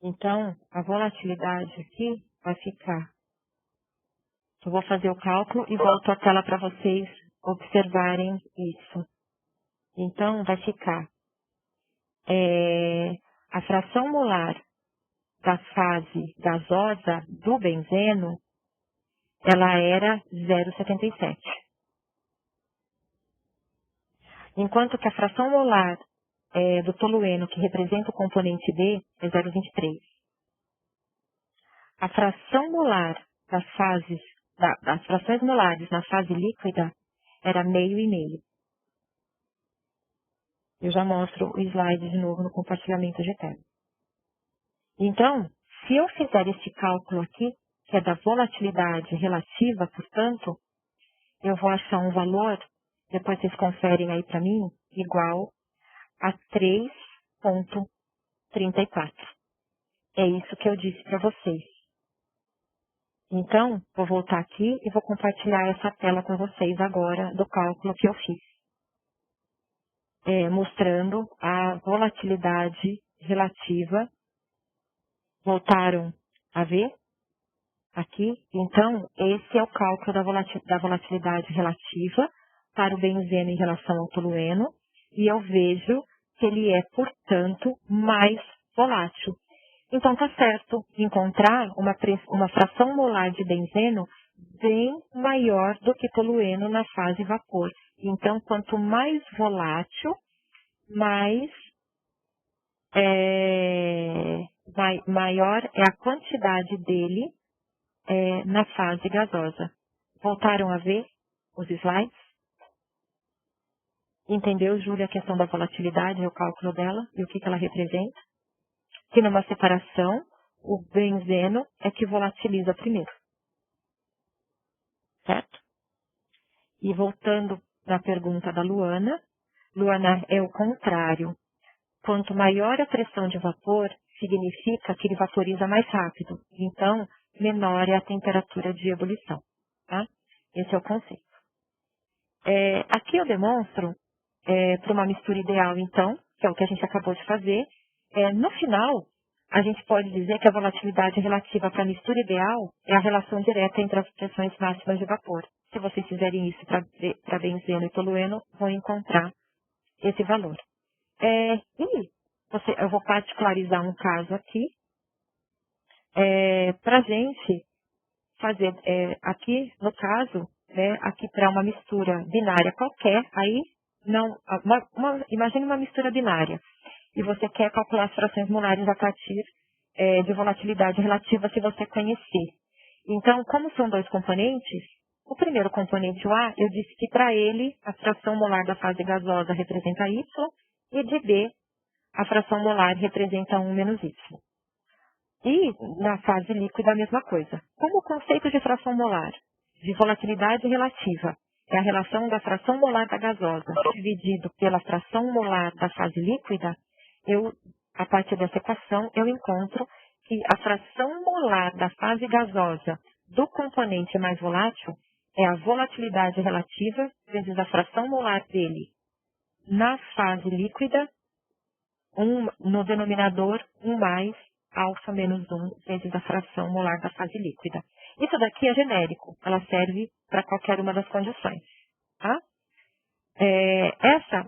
S1: Então, a volatilidade aqui vai ficar. Eu vou fazer o cálculo e volto a tela para vocês observarem isso. Então, vai ficar a fração molar da fase gasosa do benzeno, ela era 0,77. Enquanto que a fração molar do tolueno, que representa o componente D, é 0,23. A fração molar das frações molares na fase líquida era meio e meio. Eu já mostro o slide de novo no compartilhamento de tela. Então, se eu fizer esse cálculo aqui, que é da volatilidade relativa, portanto, eu vou achar um valor, depois vocês conferem aí para mim, igual a 3,34. É isso que eu disse para vocês. Então, vou voltar aqui e vou compartilhar essa tela com vocês agora do cálculo que eu fiz. Mostrando a volatilidade relativa. Voltaram a ver aqui? Então, esse é o cálculo da volatilidade relativa para o benzeno em relação ao tolueno. E eu vejo que ele é, portanto, mais volátil. Então, tá certo encontrar uma fração molar de benzeno bem maior do que tolueno na fase vapor. Então, quanto mais volátil, maior é a quantidade dele na fase gasosa. Voltaram a ver os slides? Entendeu, Júlia, a questão da volatilidade e o cálculo dela e o que ela representa? Que numa separação, o benzeno é que volatiliza primeiro. Certo? E voltando na pergunta da Luana, é o contrário. Quanto maior a pressão de vapor, significa que ele vaporiza mais rápido. Então, menor é a temperatura de ebulição. Tá? Esse é o conceito. Aqui eu demonstro, para uma mistura ideal, então, que é o que a gente acabou de fazer. No final, a gente pode dizer que a volatilidade relativa para a mistura ideal é a relação direta entre as pressões máximas de vapor. Se vocês fizerem isso para benzeno e tolueno, vão encontrar esse valor. Eu vou particularizar um caso aqui, para a gente fazer, aqui no caso, aqui para uma mistura binária qualquer, aí não, imagine uma mistura binária, e você quer calcular as frações molares a partir de volatilidade relativa se você conhecer. Então, como são dois componentes, o primeiro componente, o A, eu disse que para ele a fração molar da fase gasosa representa Y, e de B, a fração molar representa 1 menos Y. E na fase líquida a mesma coisa. Como o conceito de fração molar, de volatilidade relativa, é a relação da fração molar da gasosa dividido pela fração molar da fase líquida, a partir dessa equação, eu encontro que a fração molar da fase gasosa do componente mais volátil é a volatilidade relativa vezes a fração molar dele na fase líquida, no denominador 1 mais alfa menos 1 vezes a fração molar da fase líquida. Isso daqui é genérico, ela serve para qualquer uma das condições. Tá? Essa,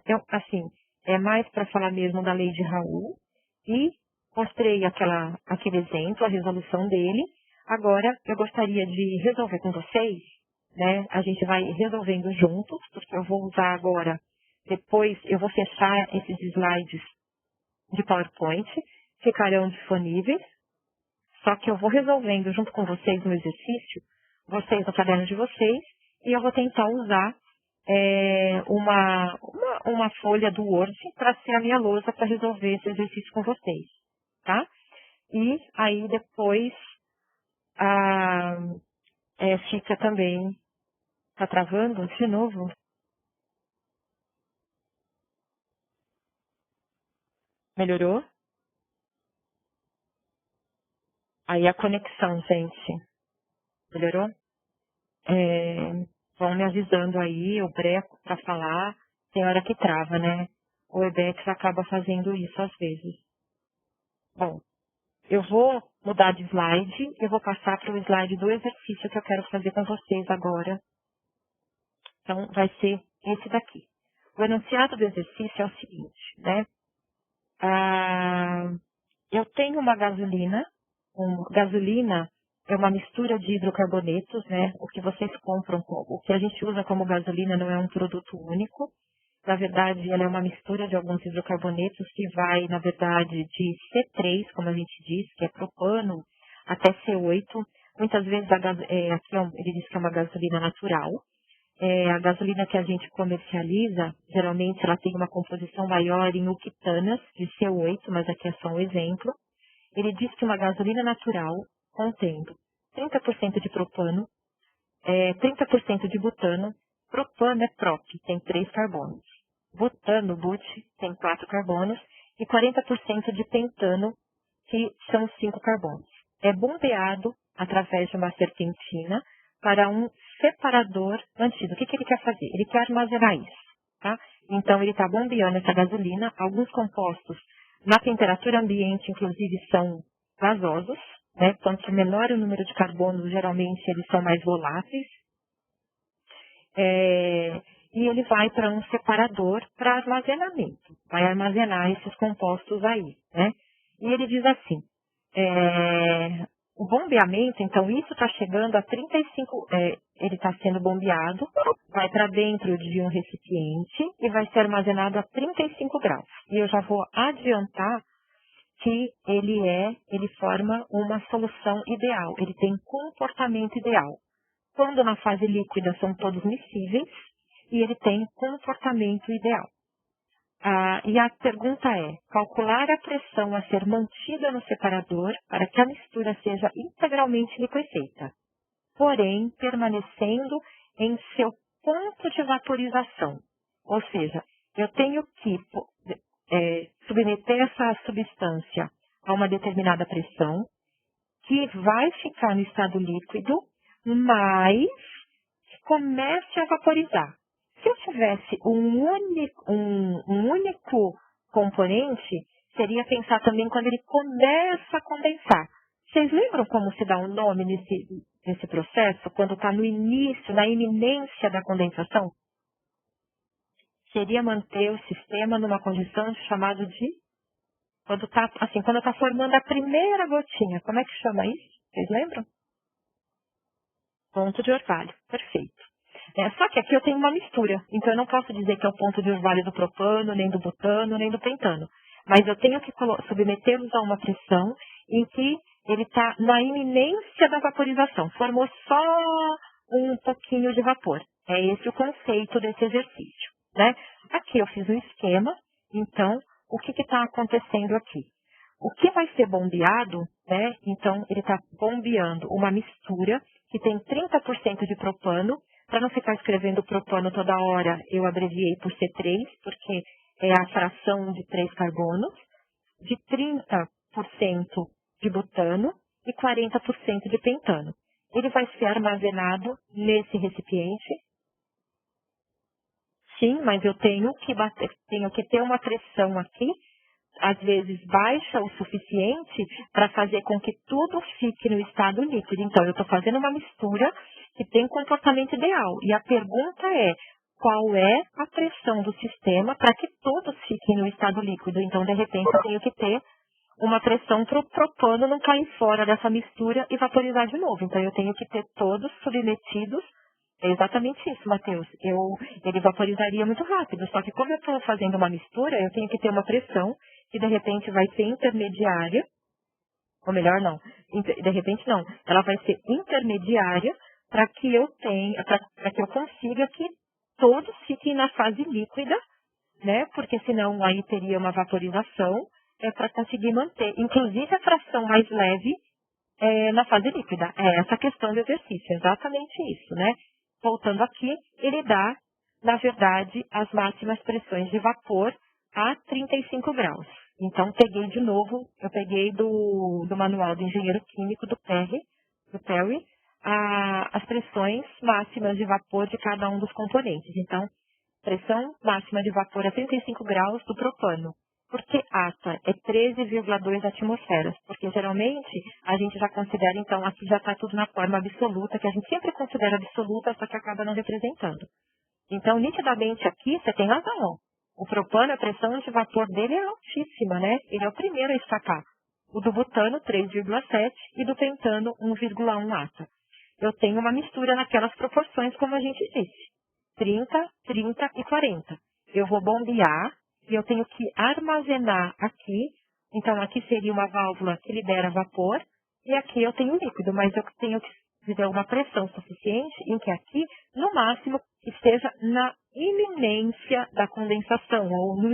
S1: é mais para falar mesmo da lei de Raoult, e mostrei aquele exemplo, a resolução dele. Agora, eu gostaria de resolver com vocês, a gente vai resolvendo juntos, porque eu vou usar agora, depois eu vou fechar esses slides de PowerPoint, ficarão disponíveis, só que eu vou resolvendo junto com vocês no exercício, vocês no caderno de vocês, e eu vou tentar usar uma folha do Word para ser a minha lousa para resolver esse exercício com vocês, tá? E aí depois fica também, tá travando de novo? Melhorou? Aí a conexão, gente. Melhorou? Vão me avisando aí, eu breco para falar. Tem hora que trava, né? O Webex acaba fazendo isso às vezes. Bom, eu vou mudar de slide, eu vou passar para o slide do exercício que eu quero fazer com vocês agora. Então, vai ser esse daqui. O enunciado do exercício é o seguinte, né? Eu tenho uma gasolina. Gasolina é uma mistura de hidrocarbonetos, né? O que vocês compram, o que a gente usa como gasolina não é um produto único. Na verdade, ela é uma mistura de alguns hidrocarbonetos que vai, na verdade, de C3, como a gente diz, que é propano, até C8. Muitas vezes, aqui ele diz que é uma gasolina natural. A gasolina que a gente comercializa, geralmente ela tem uma composição maior em octanas de C8, mas aqui é só um exemplo. Ele diz que uma gasolina natural contendo 30% de propano, 30% de butano. Propano é prop, tem 3 carbonos. Butano, but, tem 4 carbonos. E 40% de pentano, que são 5 carbonos. É bombeado através de uma serpentina para um separador antigo. O que ele quer fazer? Ele quer armazenar isso. Tá? Então, ele está bombeando essa gasolina. Alguns compostos, na temperatura ambiente, inclusive, são gasosos. Né? Quanto menor o número de carbonos, geralmente, eles são mais voláteis. E ele vai para um separador para armazenamento. Vai armazenar esses compostos aí. Né? E ele diz assim, o bombeamento, então isso está chegando a 35, ele está sendo bombeado, vai para dentro de um recipiente e vai ser armazenado a 35 graus. E eu já vou adiantar que ele forma uma solução ideal, ele tem comportamento ideal. Quando na fase líquida são todos miscíveis e ele tem comportamento ideal. E a pergunta é, calcular a pressão a ser mantida no separador para que a mistura seja integralmente liquefeita, porém permanecendo em seu ponto de vaporização. Ou seja, eu tenho que submeter essa substância a uma determinada pressão, que vai ficar no estado líquido, mas comece a vaporizar. Se eu tivesse um único componente, seria pensar também quando ele começa a condensar. Vocês lembram como se dá um nome nesse processo, quando está no início, na iminência da condensação? Seria manter o sistema numa condição chamada de... Quando está formando a primeira gotinha. Como é que chama isso? Vocês lembram? Ponto de orvalho. Perfeito. Só que aqui eu tenho uma mistura, então eu não posso dizer que é o ponto de orvalho do propano, nem do butano, nem do pentano. Mas eu tenho que submetê-los a uma pressão em que ele está na iminência da vaporização. Formou só um pouquinho de vapor. É esse o conceito desse exercício. Né? Aqui eu fiz um esquema, então o que está acontecendo aqui? O que vai ser bombeado, né? Então ele está bombeando uma mistura que tem 30% de propano. Para não ficar escrevendo propano toda hora, eu abreviei por C3, porque é a fração de 3 carbonos, de 30% de butano e 40% de pentano. Ele vai ser armazenado nesse recipiente. Sim, mas eu tenho que ter uma pressão aqui, às vezes baixa o suficiente para fazer com que tudo fique no estado líquido. Então, eu estou fazendo uma mistura que tem comportamento ideal. E a pergunta é, qual é a pressão do sistema para que todos fiquem no estado líquido? Então, de repente, eu tenho que ter uma pressão para o propano não cair fora dessa mistura e vaporizar de novo. Então, eu tenho que ter todos submetidos. É exatamente isso, Matheus. Ele vaporizaria muito rápido. Só que como eu estou fazendo uma mistura, eu tenho que ter uma pressão que, de repente, vai ser intermediária. Ou melhor, não. De repente, não. Ela vai ser intermediária para que eu consiga que todos fiquem na fase líquida, né? Porque senão aí teria uma vaporização para conseguir manter, inclusive a fração mais leve na fase líquida. É essa a questão do exercício, exatamente isso, né? Voltando aqui, ele dá, na verdade, as máximas pressões de vapor a 35 graus. Então, eu peguei do Manual do Engenheiro Químico do Perry, as pressões máximas de vapor de cada um dos componentes. Então, pressão máxima de vapor a 35 graus do propano. Por que ATA? É 13,2 atmosferas. Porque geralmente a gente já considera, então, aqui já está tudo na forma absoluta, que a gente sempre considera absoluta, só que acaba não representando. Então, nitidamente aqui, você tem razão. O propano, a pressão de vapor dele é altíssima, né? Ele é o primeiro a escapar. O do butano, 3,7, e do pentano, 1,1 ATA. Eu tenho uma mistura naquelas proporções, como a gente disse. 30, 30 e 40. Eu vou bombear e eu tenho que armazenar aqui. Então, aqui seria uma válvula que libera vapor e aqui eu tenho líquido, mas eu tenho que ter uma pressão suficiente em que aqui, no máximo, esteja na iminência da condensação, ou no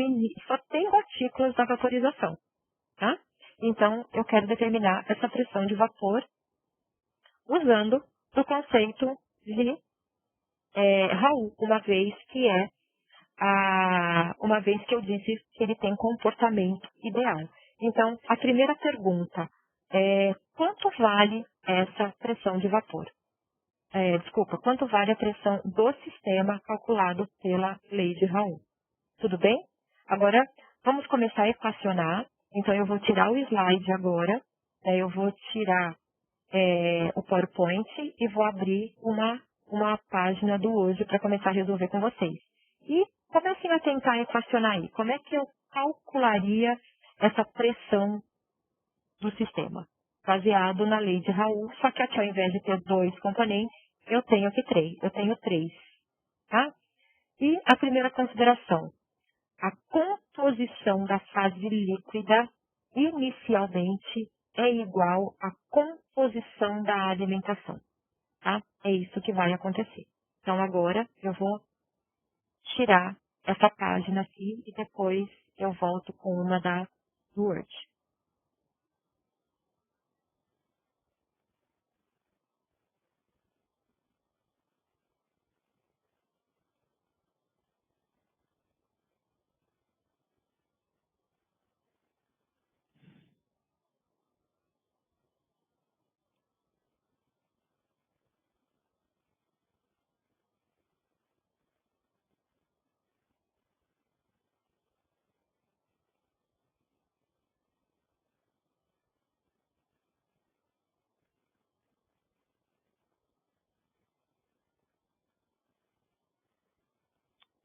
S1: só tem gotículas da vaporização, tá? Então, eu quero determinar essa pressão de vapor usando o conceito de Raoult, uma vez que eu disse que ele tem comportamento ideal. Então, a primeira pergunta é: quanto vale essa pressão de vapor? Quanto vale a pressão do sistema calculado pela lei de Raoult? Tudo bem? Agora, vamos começar a equacionar. Então, eu vou tirar o slide agora, eu vou tirar o PowerPoint e vou abrir uma página do Word para começar a resolver com vocês. E comecem a tentar equacionar aí. Como é que eu calcularia essa pressão do sistema? Baseado na lei de Raoult, só que aqui ao invés de ter 2 componentes, eu tenho três, tá? E a primeira consideração: a composição da fase líquida inicialmente é igual à composição da alimentação, tá? É isso que vai acontecer. Então, agora eu vou tirar essa página aqui e depois eu volto com uma da Word.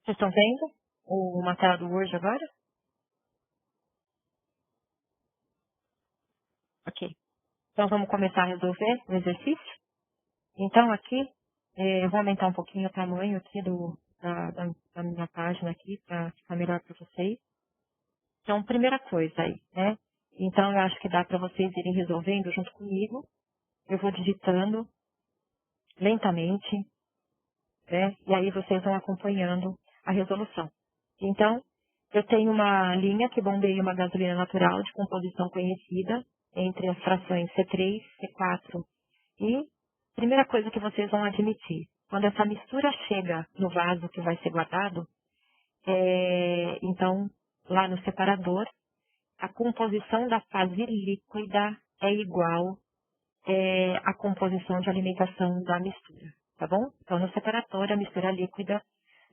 S1: Vocês estão vendo uma tela do Word agora? Ok. Então, vamos começar a resolver o exercício? Então, aqui, eu vou aumentar um pouquinho o tamanho aqui da minha página aqui, para ficar melhor para vocês. Então, primeira coisa aí, né? Então, eu acho que dá para vocês irem resolvendo junto comigo. Eu vou digitando lentamente, né? E aí vocês vão acompanhando a resolução. Então, eu tenho uma linha que bombeia uma gasolina natural de composição conhecida entre as frações C3, C4 e primeira coisa que vocês vão admitir, quando essa mistura chega no vaso que vai ser guardado, então, lá no separador, a composição da fase líquida é igual à composição de alimentação da mistura, tá bom? Então, no separador, a mistura líquida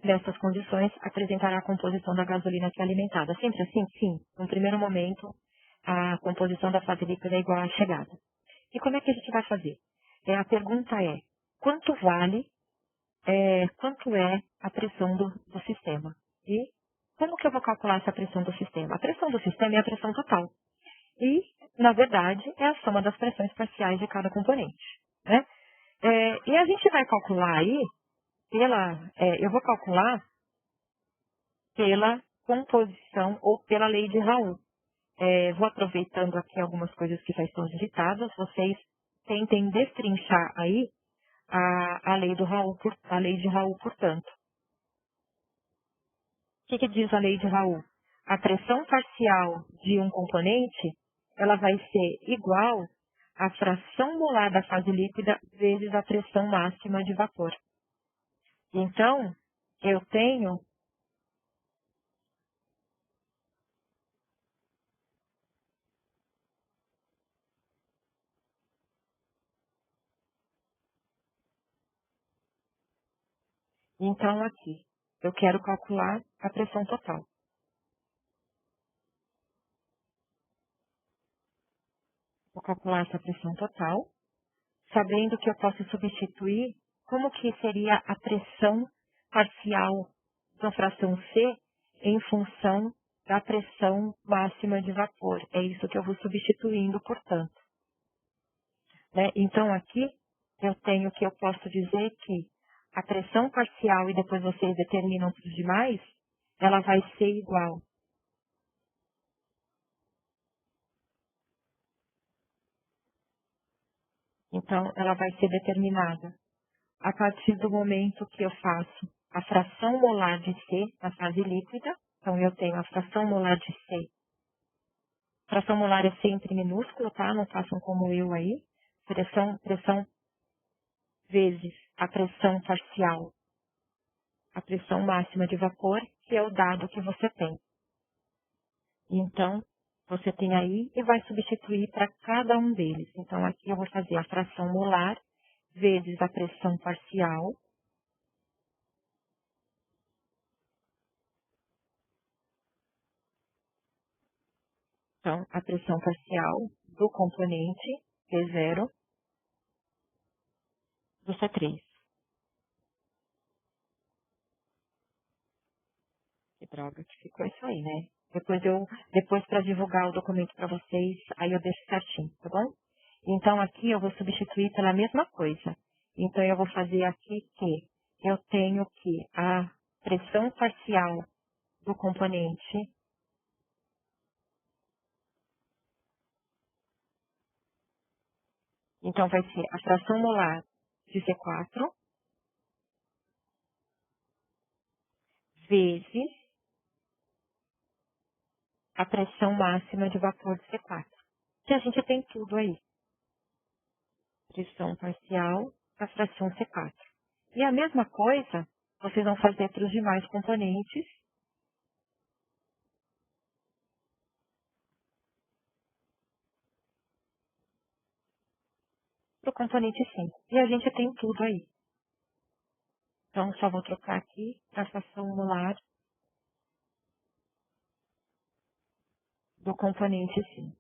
S1: nessas condições apresentará a composição da gasolina que é alimentada. Sempre assim? Sim. No primeiro momento, a composição da fase líquida é igual à chegada. E como é que a gente vai fazer? A pergunta é: quanto quanto é a pressão do sistema? E como que eu vou calcular essa pressão do sistema? A pressão do sistema é a pressão total. E, na verdade, é a soma das pressões parciais de cada componente, né? E a gente vai calcular aí, eu vou calcular pela composição ou pela lei de Raoult. Vou aproveitando aqui algumas coisas que já estão digitadas, vocês tentem destrinchar aí a lei de Raoult, portanto. O que diz a lei de Raoult? A pressão parcial de um componente, ela vai ser igual à fração molar da fase líquida vezes a pressão máxima de vapor. Então, eu tenho aqui, eu quero calcular a pressão total. Vou calcular essa pressão total, sabendo que eu posso substituir como que seria a pressão parcial da fração C em função da pressão máxima de vapor. É isso que eu vou substituindo, portanto. Né? Então, aqui, eu posso dizer que a pressão parcial, e depois vocês determinam para os demais, ela vai ser igual. Então, ela vai ser determinada a partir do momento que eu faço a fração molar de C na fase líquida. Então, eu tenho a fração molar de C. Fração molar é sempre minúsculo, tá? Não façam como eu aí. Pressão vezes a pressão parcial, a pressão máxima de vapor, que é o dado que você tem. Então, você tem aí e vai substituir para cada um deles. Então, aqui eu vou fazer a fração molar vezes a pressão parcial. Então, a pressão parcial do componente P0 do C3. Que droga que ficou isso aí, né? Depois para divulgar o documento para vocês, aí eu deixo certinho, tá bom? Então, aqui eu vou substituir pela mesma coisa. Então, eu vou fazer aqui que eu tenho que a pressão parcial do componente, então vai ser a fração molar de C4 vezes a pressão máxima de vapor de C4. Que a gente tem tudo aí. Pressão parcial da fração C4. E a mesma coisa vocês vão fazer para os demais componentes. Para o componente 5. E a gente tem tudo aí. Então, só vou trocar aqui para a fração molar do componente 5.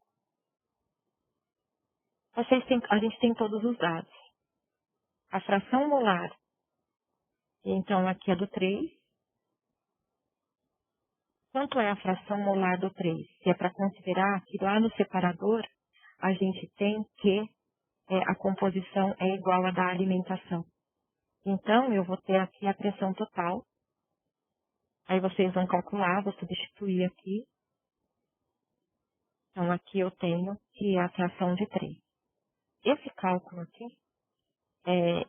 S1: A gente tem todos os dados. A fração molar, então, aqui é do 3. Quanto é a fração molar do 3? Se é para considerar que lá no separador, a gente tem que a composição é igual à da alimentação. Então, eu vou ter aqui a pressão total. Aí vocês vão calcular, vou substituir aqui. Então, aqui eu tenho que é a fração de 3. Esse cálculo aqui,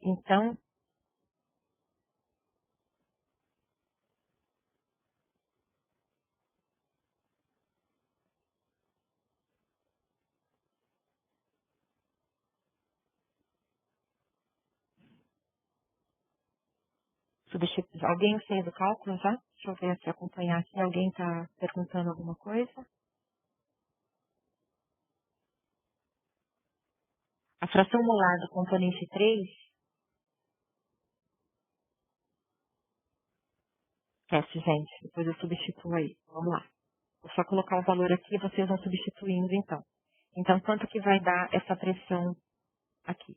S1: então, alguém fez o cálculo já? Deixa eu ver se acompanhar aqui. Alguém está perguntando alguma coisa? A fração molar do componente 3, esquece, gente. Depois eu substituo aí. Vamos lá. Vou só colocar o valor aqui e vocês vão substituindo, então. Então, quanto que vai dar essa pressão aqui?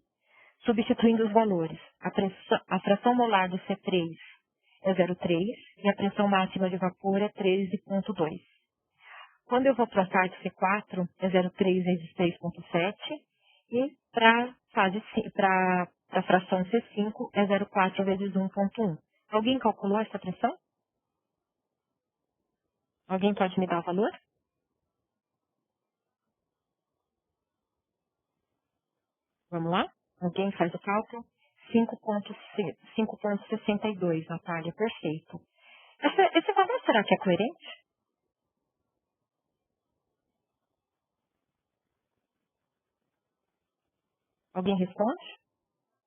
S1: Substituindo os valores. A fração molar do C3 é 0,3 e a pressão máxima de vapor é 13,2. Quando eu vou para a parte C4, é 0,3 vezes 3,7 e para a fração C5 é 0,4 vezes 1,1. Alguém calculou essa pressão? Alguém pode me dar o valor? Vamos lá? Alguém faz o cálculo? 5,62, Natália, perfeito. Esse valor será que é coerente? Alguém responde?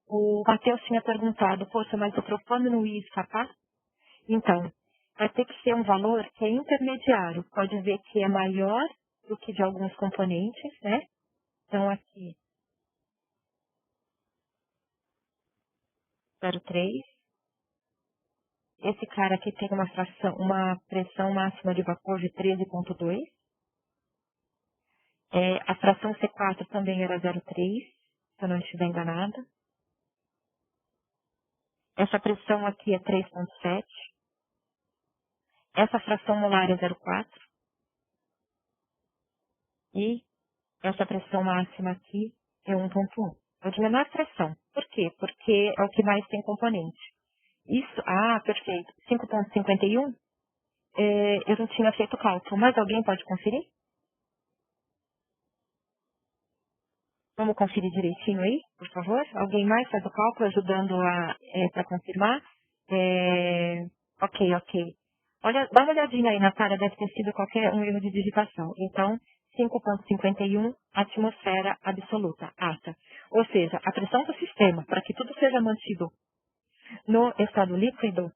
S1: O Matheus tinha perguntado, poxa, mas o propano não ia escapar? Então, vai ter que ser um valor que é intermediário. Pode ver que é maior do que de alguns componentes, né? Então, aqui, 0,3. Esse cara aqui tem uma pressão máxima de vapor de 13,2. A fração C4 também era 0,3, se eu não estiver enganada. Essa pressão aqui é 3,7. Essa fração molar é 0,4. E essa pressão máxima aqui é 1,1. É o de menor pressão. Por quê? Porque é o que mais tem componente. Isso, perfeito. 5,51, eu não tinha feito o cálculo, mas alguém pode conferir? Vamos conferir direitinho aí, por favor? Alguém mais faz o cálculo ajudando para confirmar? Ok. Olha, dá uma olhadinha aí na cara, deve ter sido qualquer um erro de digitação. Então, 5,51, atmosfera absoluta, ATA. Ou seja, a pressão do sistema, para que tudo seja mantido no estado líquido,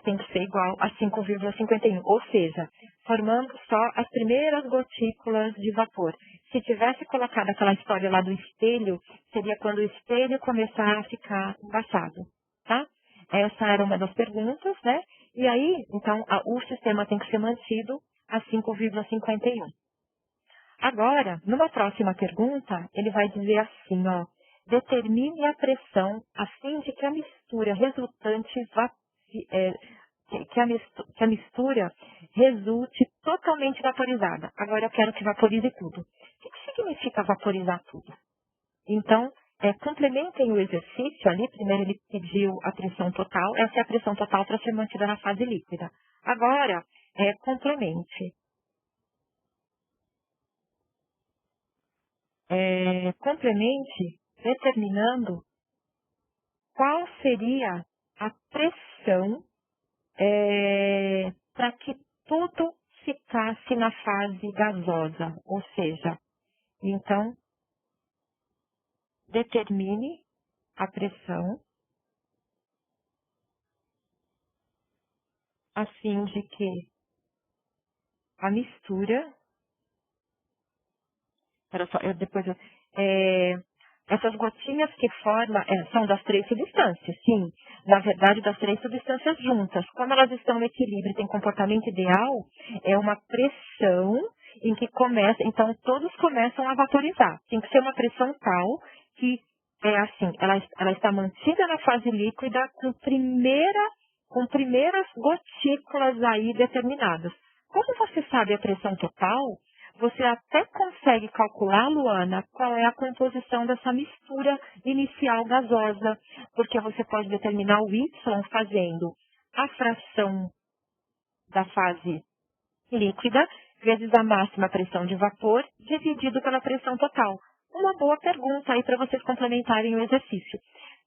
S1: tem que ser igual a 5,51. Ou seja, formando só as primeiras gotículas de vapor. Se tivesse colocado aquela história lá do espelho, seria quando o espelho começar a ficar embaçado, tá? Essa era uma das perguntas, né? E aí, então, o sistema tem que ser mantido a 5,51. Agora, numa próxima pergunta, ele vai dizer assim, ó, determine a pressão a fim de que a mistura resultante que a mistura resulte totalmente vaporizada. Agora eu quero que vaporize tudo. O que significa vaporizar tudo? Então, complementem o exercício ali. Primeiro ele pediu a pressão total. Essa é a pressão total para ser mantida na fase líquida. Agora, complemente. Complemente determinando qual seria a pressão para que tudo ficasse na fase gasosa. Ou seja, então, determine a pressão a fim de que a mistura. Essas gotinhas que formam são das três substâncias, sim. Na verdade, das três substâncias juntas. Como elas estão em equilíbrio e têm comportamento ideal, é uma pressão em que começa, então todos começam a vaporizar. Tem que ser uma pressão tal que ela está mantida na fase líquida com primeiras gotículas aí determinadas. Como você sabe a pressão total, você até consegue calcular, Luana, qual é a composição dessa mistura inicial gasosa, porque você pode determinar o Y fazendo a fração da fase líquida vezes a máxima pressão de vapor dividido pela pressão total. Uma boa pergunta aí para vocês complementarem o exercício.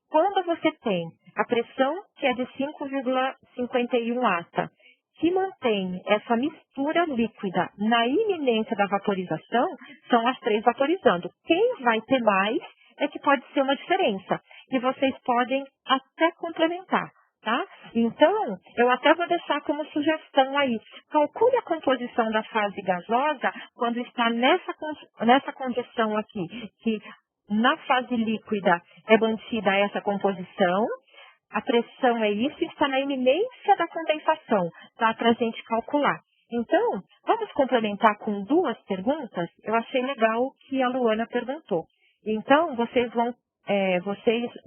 S1: Quando você tem a pressão que é de 5,51 ATA, que mantém essa mistura líquida na iminência da vaporização, são as três vaporizando. Quem vai ter mais é que pode ser uma diferença. E vocês podem até complementar, tá? Então, eu até vou deixar como sugestão aí. Calcule a composição da fase gasosa quando está nessa condição aqui, que na fase líquida é mantida essa composição. A pressão é isso e está na iminência da condensação, tá? Para a gente calcular. Então, vamos complementar com duas perguntas? Eu achei legal que a Luana perguntou. Então, vocês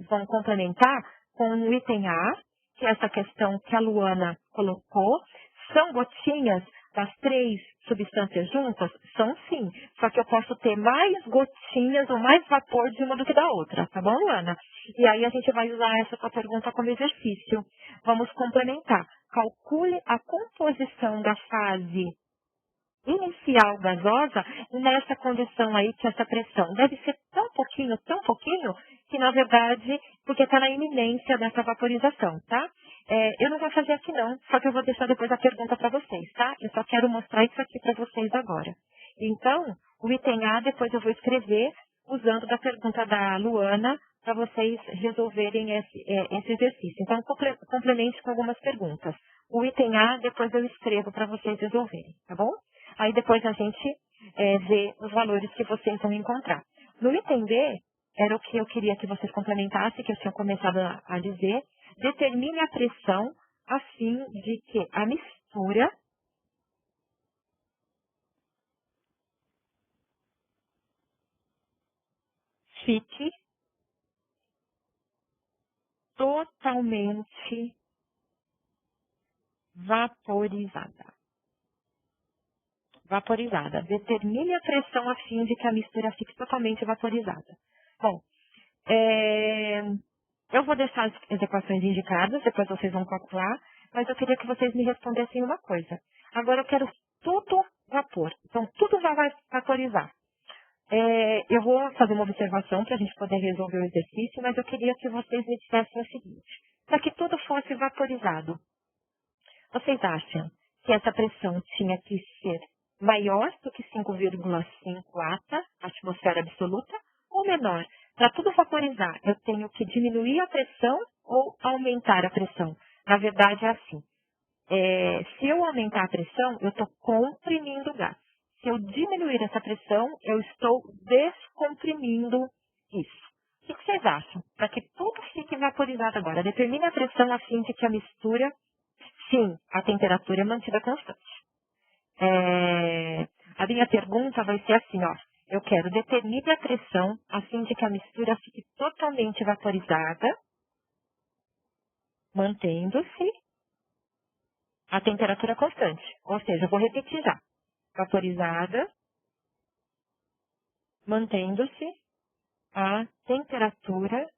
S1: vão complementar com o item A, que é essa questão que a Luana colocou. São gotinhas das três substâncias juntas? São sim. Só que eu posso ter mais gotinhas ou mais vapor de uma do que da outra. Tá bom, Luana? E aí a gente vai usar essa tua pergunta como exercício. Vamos complementar. Calcule a composição da fase inicial gasosa nessa condição aí que essa pressão deve ser tão pouquinho, que na verdade, porque está na iminência dessa vaporização, tá? Eu não vou fazer aqui não, só que eu vou deixar depois a pergunta para vocês, tá? Eu só quero mostrar isso aqui para vocês agora. Então, o item A depois eu vou escrever usando da pergunta da Luana para vocês resolverem esse exercício. Então, complemente com algumas perguntas. O item A depois eu escrevo para vocês resolverem, tá bom? Aí depois a gente vê os valores que vocês vão encontrar. No item B, era o que eu queria que vocês complementassem, que eu tinha começado a dizer. Determine a pressão a fim de que a mistura fique totalmente vaporizada. Determine a pressão a fim de que a mistura fique totalmente vaporizada. Bom, eu vou deixar as equações indicadas, depois vocês vão calcular, mas eu queria que vocês me respondessem uma coisa. Agora eu quero tudo vapor, então tudo vai vaporizar. Eu vou fazer uma observação para a gente poder resolver o exercício, mas eu queria que vocês me dissessem o seguinte. Para que tudo fosse vaporizado, vocês acham que essa pressão tinha que ser maior do que 5,5 ATA, atmosfera absoluta, ou menor? Para tudo vaporizar, eu tenho que diminuir a pressão ou aumentar a pressão? Na verdade, é assim. Se eu aumentar a pressão, eu estou comprimindo o gás. Se eu diminuir essa pressão, eu estou descomprimindo isso. O que vocês acham? Para que tudo fique vaporizado agora, determine a pressão a fim de que a mistura, sim, a temperatura é mantida constante. A minha pergunta vai ser assim, ó. Eu quero determine a pressão a fim de que a mistura fique totalmente vaporizada, mantendo-se a temperatura constante. Ou seja, eu vou repetir já. Vaporizada, mantendo-se a temperatura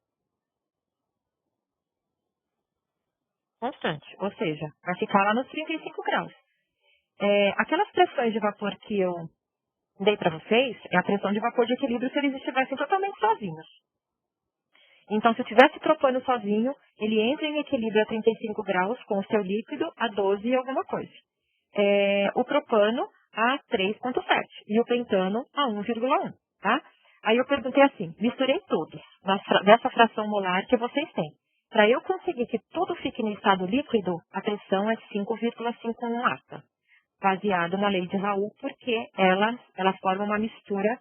S1: constante. Ou seja, vai ficar lá nos 35 graus. Aquelas pressões de vapor que eu dei para vocês, é a pressão de vapor de equilíbrio se eles estivessem totalmente sozinhos. Então, se eu tivesse propano sozinho, ele entra em equilíbrio a 35 graus com o seu líquido a 12 e alguma coisa. O propano a 3,7 e o pentano a 1,1, tá? Aí eu perguntei assim, misturei todos dessa fração molar que vocês têm. Para eu conseguir que tudo fique no estado líquido, a pressão é 5,51 ATA, baseado na lei de Raul, porque elas formam uma mistura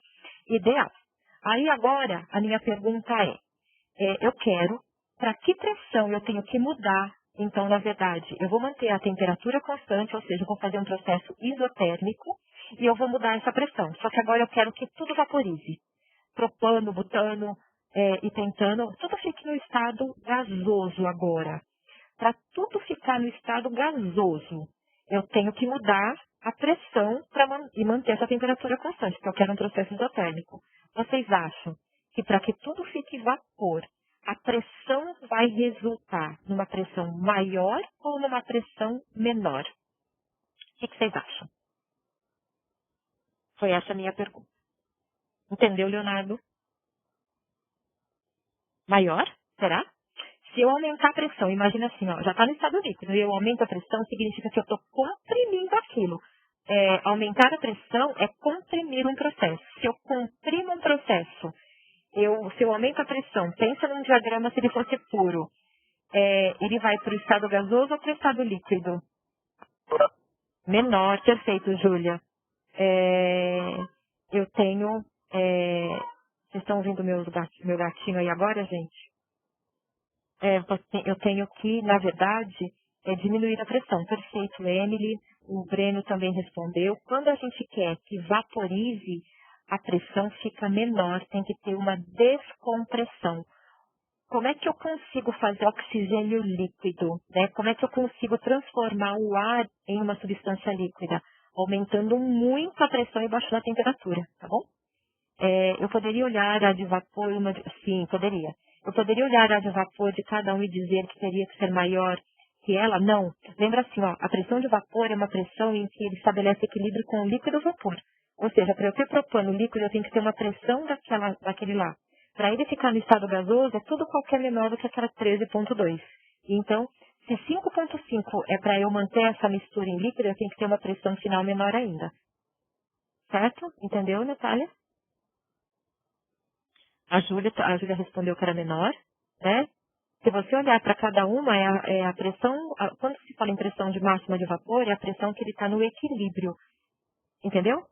S1: ideal. Aí agora, a minha pergunta eu quero, para que pressão eu tenho que mudar? Então, na verdade, eu vou manter a temperatura constante, ou seja, eu vou fazer um processo isotérmico e eu vou mudar essa pressão. Só que agora eu quero que tudo vaporize. Propano, butano e pentano, tudo fique no estado gasoso agora. Para tudo ficar no estado gasoso, eu tenho que mudar a pressão e manter essa temperatura constante, porque eu quero um processo isotérmico. Vocês acham que para que tudo fique vapor, a pressão vai resultar numa pressão maior ou numa pressão menor? O que vocês acham? Foi essa a minha pergunta. Entendeu, Leonardo? Maior? Será? Se eu aumentar a pressão, imagina assim, ó, já está no estado líquido, e eu aumento a pressão, significa que eu estou comprimindo aquilo. Aumentar a pressão é comprimir um processo. Se eu comprimo um processo, se eu aumento a pressão, pensa num diagrama se ele fosse puro, ele vai para o estado gasoso ou para o estado líquido? Menor, perfeito, Júlia. Eu tenho... vocês estão ouvindo meu gatinho aí agora, gente? Eu tenho que, na verdade, diminuir a pressão. Perfeito, Emily. O Breno também respondeu. Quando a gente quer que vaporize, a pressão fica menor, tem que ter uma descompressão. Como é que eu consigo fazer oxigênio líquido? Né? Como é que eu consigo transformar o ar em uma substância líquida? Aumentando muito a pressão e baixando a temperatura, tá bom? Eu poderia olhar a de vapor, sim, poderia. Eu poderia olhar a de vapor de cada um e dizer que teria que ser maior que ela? Não. Lembra assim, ó, a pressão de vapor é uma pressão em que ele estabelece equilíbrio com o líquido ou vapor. Ou seja, para eu ter propano líquido, eu tenho que ter uma pressão daquele lá. Para ele ficar no estado gasoso, é tudo qualquer menor do que aquela 13,2. Então, se 5,5 é para eu manter essa mistura em líquido, eu tenho que ter uma pressão final menor ainda. Certo? Entendeu, Natália? A Júlia respondeu que era menor, né? Se você olhar para cada uma, é a pressão, quando se fala em pressão de máxima de vapor, é a pressão que ele está no equilíbrio. Entendeu?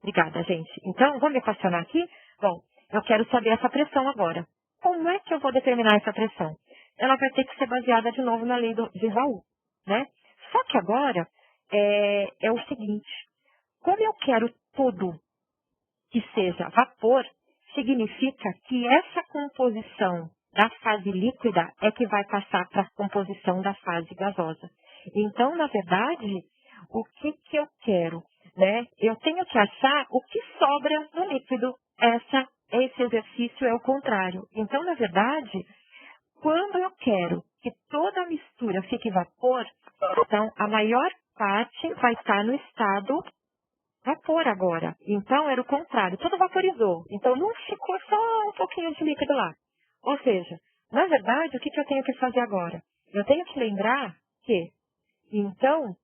S1: Obrigada, gente. Então, vamos equacionar aqui? Bom, eu quero saber essa pressão agora. Como é que eu vou determinar essa pressão? Ela vai ter que ser baseada de novo na lei de Raul, né? Só que agora é o seguinte, como eu quero tudo que seja vapor, significa que essa composição da fase líquida é que vai passar para a composição da fase gasosa. Então, na verdade, o que eu quero? Né? Eu tenho que achar o que sobra no líquido. Esse exercício é o contrário. Então, na verdade, quando eu quero que toda a mistura fique vapor, então a maior parte vai estar no estado vapor agora. Então, era o contrário, tudo vaporizou. Então, não ficou só um pouquinho de líquido lá. Ou seja, na verdade, o que eu tenho que fazer agora? Eu tenho que lembrar que, então,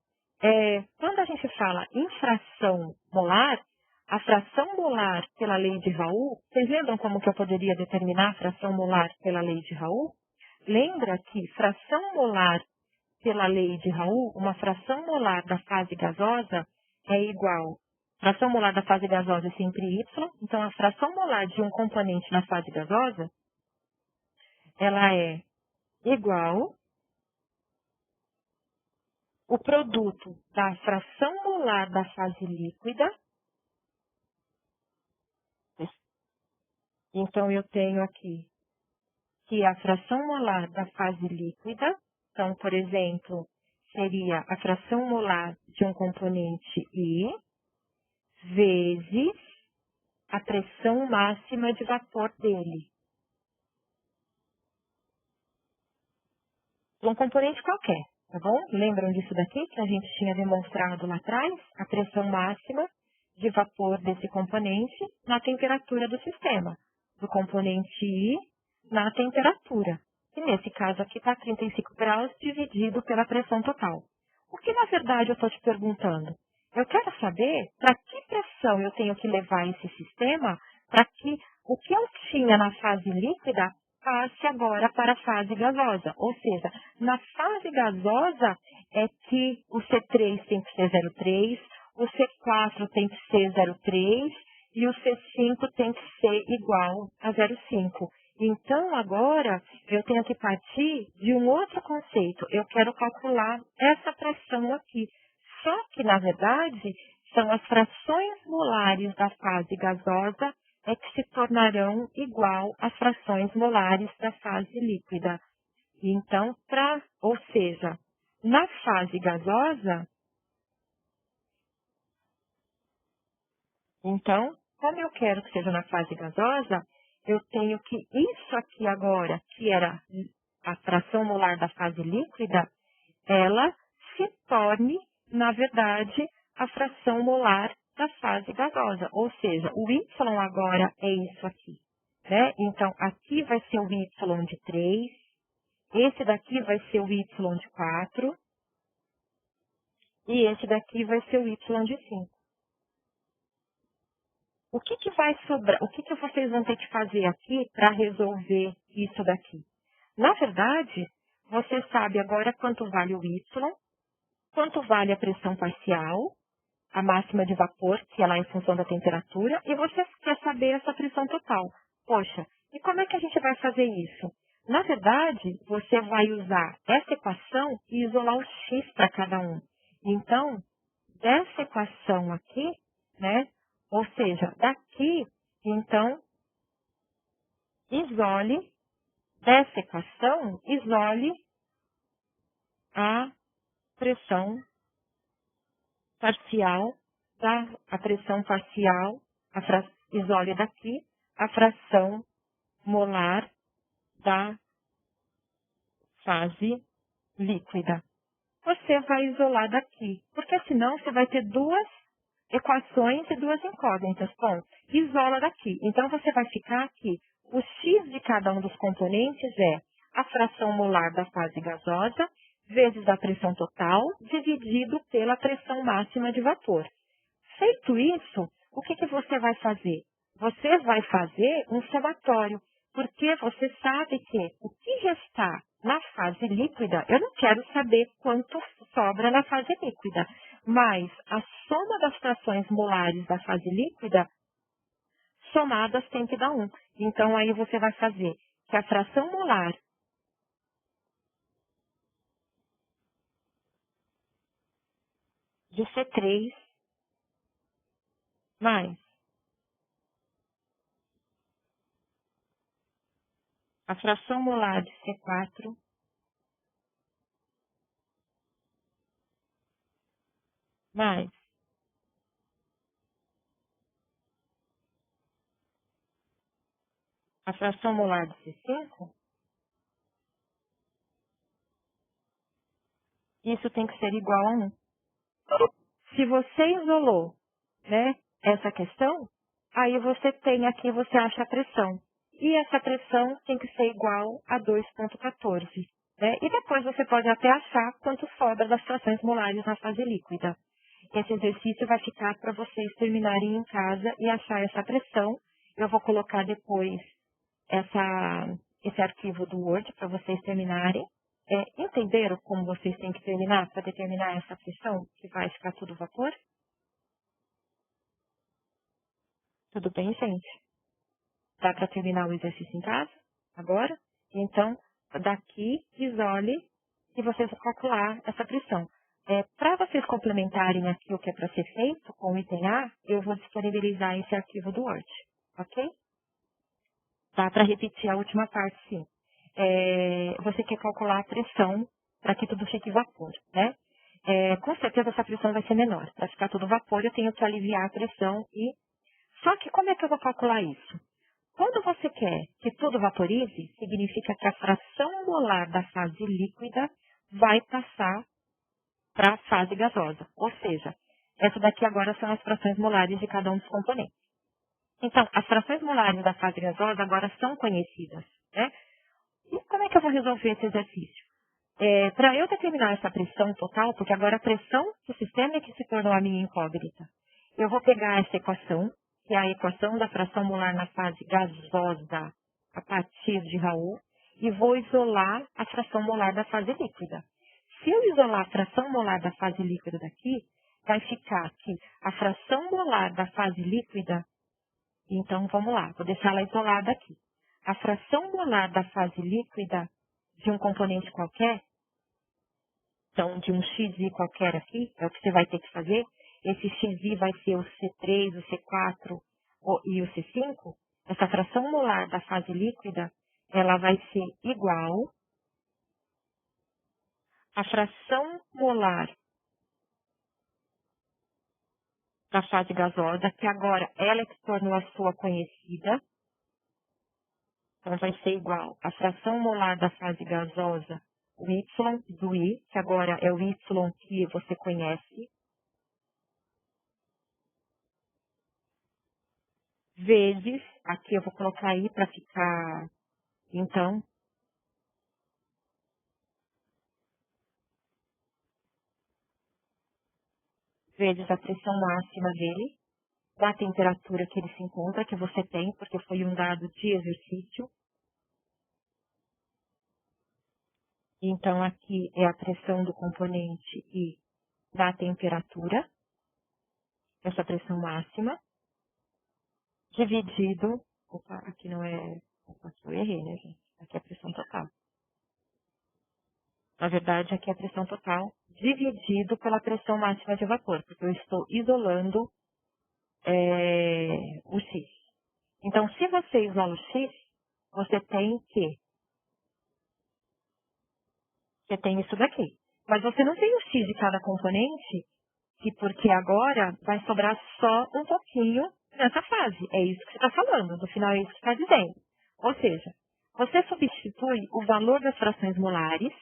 S1: quando a gente fala em fração molar, a fração molar pela lei de Raoult, vocês lembram como que eu poderia determinar a fração molar pela lei de Raoult? Lembra que fração molar pela lei de Raoult, uma fração molar da fase gasosa é igual. Fração molar da fase gasosa é sempre Y, então a fração molar de um componente na fase gasosa, ela é igual o produto da fração molar da fase líquida. Então, eu tenho aqui que a fração molar da fase líquida, então, por exemplo, seria a fração molar de um componente I vezes a pressão máxima de vapor dele. Um componente qualquer, tá bom? Lembram disso daqui que a gente tinha demonstrado lá atrás? A pressão máxima de vapor desse componente na temperatura do sistema. Do componente I na temperatura. Que nesse caso aqui está 35 graus dividido pela pressão total. O que na verdade eu estou te perguntando? Eu quero saber para que pressão eu tenho que levar esse sistema para que o que eu tinha na fase líquida passe agora para a fase gasosa. Ou seja, na fase gasosa é que o C3 tem que ser 0,3, o C4 tem que ser 0,3 e o C5 tem que ser igual a 0,5. Então, agora, eu tenho que partir de um outro conceito. Eu quero calcular essa pressão aqui. Só que, na verdade, são as frações molares da fase gasosa que se tornarão igual às frações molares da fase líquida. Então, ou seja, na fase gasosa, então, como eu quero que seja na fase gasosa, eu tenho que isso aqui agora, que era a fração molar da fase líquida, ela se torne, na verdade, a fração molar da fase gasosa. Ou seja, o Y agora é isso aqui. Né? Então, aqui vai ser o Y de 3, esse daqui vai ser o Y de 4, e esse daqui vai ser o Y de 5. O que vai sobrar? O que vocês vão ter que fazer aqui para resolver isso daqui? Na verdade, você sabe agora quanto vale o Y, quanto vale a pressão parcial, a máxima de vapor, que ela é em função da temperatura, e você quer saber essa pressão total. Poxa, e como é que a gente vai fazer isso? Na verdade, você vai usar essa equação e isolar o x para cada um. Então, dessa equação aqui, né? Ou seja, daqui, então, dessa equação, isole a pressão parcial, a pressão parcial, isole daqui a fração molar da fase líquida. Você vai isolar daqui, porque senão você vai ter duas equações e duas incógnitas. Bom, isola daqui. Então, você vai ficar aqui. O x de cada um dos componentes é a fração molar da fase gasosa vezes a pressão total dividido pela pressão máxima de vapor. Feito isso, o que você vai fazer? Você vai fazer um somatório, porque você sabe que o que já está na fase líquida, eu não quero saber quanto sobra na fase líquida, mas a soma das frações molares da fase líquida, somadas tem que dar 1. Então, aí você vai fazer que a fração molar de C3 mais a fração molar de C4 mais a fração molar de C5, isso tem que ser igual a 1. Se você isolou né, essa questão, aí você tem aqui, você acha a pressão. E essa pressão tem que ser igual a 2,14. Né? E depois você pode até achar quanto sobra das frações molares na fase líquida. Esse exercício vai ficar para vocês terminarem em casa e achar essa pressão. Eu vou colocar depois esse arquivo do Word para vocês terminarem. Entenderam como vocês têm que terminar para determinar essa pressão, que vai ficar tudo vapor? Tudo bem, gente? Dá para terminar o exercício em casa? Agora? Então, daqui, isole e vocês vão calcular essa pressão. Para vocês complementarem aqui o que é para ser feito com o item A, eu vou disponibilizar esse arquivo do Word, ok? Dá para repetir a última parte, sim. Você quer calcular a pressão para que tudo fique vapor, né? Com certeza essa pressão vai ser menor. Para ficar tudo vapor, eu tenho que aliviar a pressão e... Só que como é que eu vou calcular isso? Quando você quer que tudo vaporize, significa que a fração molar da fase líquida vai passar para a fase gasosa. Ou seja, essa daqui agora são as frações molares de cada um dos componentes. Então, as frações molares da fase gasosa agora são conhecidas. Né? E como é que eu vou resolver esse exercício? Para eu determinar essa pressão total, porque agora a pressão do sistema é que se tornou a minha incógnita, eu vou pegar essa equação, que é a equação da fração molar na fase gasosa a partir de Raoult, e vou isolar a fração molar da fase líquida. Se eu isolar a fração molar da fase líquida daqui, vai ficar que a fração molar da fase líquida, então vamos lá, vou deixar ela isolada aqui. A fração molar da fase líquida de um componente qualquer, então de um xi qualquer aqui, é o que você vai ter que fazer, esse xi vai ser o C3, o C4 e o C5, essa fração molar da fase líquida, ela vai ser igual à fração molar da fase gasosa, que agora ela é que se tornou a sua conhecida. Então, vai ser igual à fração molar da fase gasosa, o Y do I, que agora é o Y que você conhece, vezes, aqui eu vou colocar aí para ficar, então, vezes a pressão máxima dele, da temperatura que ele se encontra, que você tem, porque foi um dado de exercício. Então, aqui é a pressão do componente I da temperatura, essa pressão máxima, dividido, opa, aqui não é, opa, aqui eu errei, né, gente? Aqui é a pressão total. Na verdade, aqui é a pressão total dividido pela pressão máxima de vapor, porque eu estou isolando o X. Então, se você isola o X, você tem você tem isso daqui. Mas você não tem o X de cada componente, porque agora vai sobrar só um pouquinho nessa fase. É isso que você está falando, no final é isso que está dizendo. Ou seja, você substitui o valor das frações molares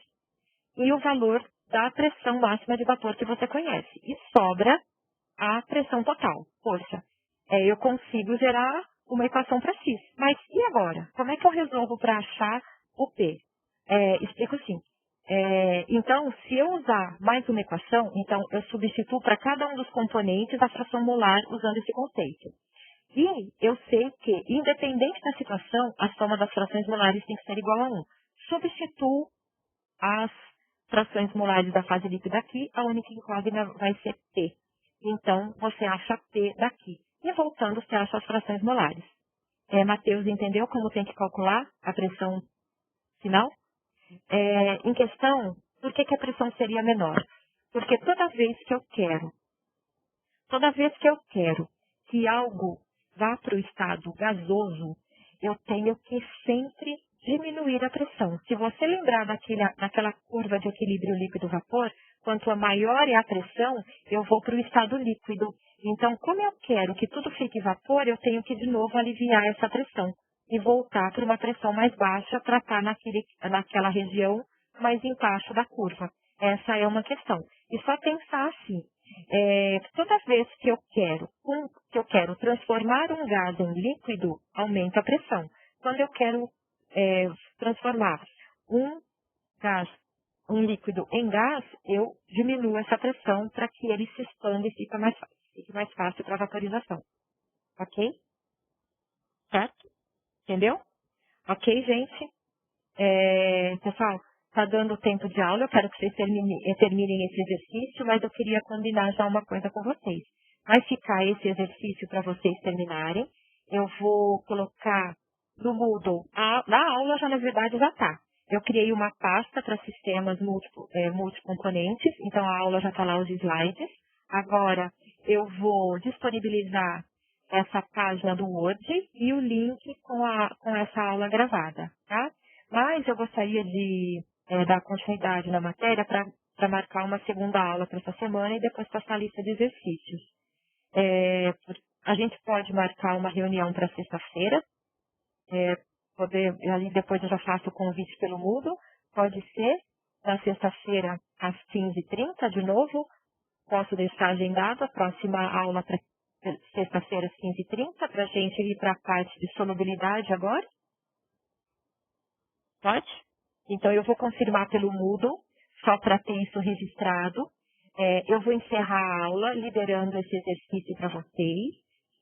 S1: e o valor da pressão máxima de vapor que você conhece. E sobra a pressão total. Poxa, eu consigo gerar uma equação para X. Mas e agora? Como é que eu resolvo para achar o P? Explico assim. Então, se eu usar mais uma equação, então eu substituo para cada um dos componentes a fração molar usando esse conceito. E eu sei que, independente da situação, a soma das frações molares tem que ser igual a 1. Substituo as frações molares da fase líquida aqui, a única incógnita vai ser P. Então, você acha P daqui. E voltando, você acha as frações molares. Matheus, entendeu como tem que calcular a pressão final? Em questão, por que a pressão seria menor? Porque toda vez que eu quero que algo vá para o estado gasoso, eu tenho que sempre diminuir a pressão. Se você lembrar daquela curva de equilíbrio líquido-vapor, quanto maior é a pressão, eu vou para o estado líquido. Então, como eu quero que tudo fique vapor, eu tenho que de novo aliviar essa pressão e voltar para uma pressão mais baixa para estar naquela região mais embaixo da curva. Essa é uma questão. E só pensar assim, toda vez que eu quero, com transformar um gás em líquido, aumento a pressão. Quando eu quero transformar um líquido em gás, eu diminuo essa pressão para que ele se expanda e fique mais fácil para a vaporização. Ok? Certo? Entendeu? Ok, gente? Pessoal, está dando tempo de aula, eu quero que vocês terminem esse exercício, mas eu queria combinar já uma coisa com vocês. Vai ficar esse exercício para vocês terminarem. Eu vou colocar no Moodle. Na aula já, na verdade, já está. Eu criei uma pasta para sistemas multicomponentes, então a aula já está lá os slides. Agora eu vou disponibilizar essa página do Word e o link com essa aula gravada, tá? Mas eu gostaria de dar continuidade na matéria para marcar uma segunda aula para essa semana e depois passar a lista de exercícios. A gente pode marcar uma reunião para sexta-feira, ali depois eu já faço o convite pelo Moodle, pode ser na sexta-feira às 15h30 de novo, posso deixar agendado a próxima aula para sexta-feira às 15h30, para a gente ir para a parte de solubilidade agora. Pode? Então, eu vou confirmar pelo Moodle, só para ter isso registrado. Eu vou encerrar a aula liderando esse exercício para vocês.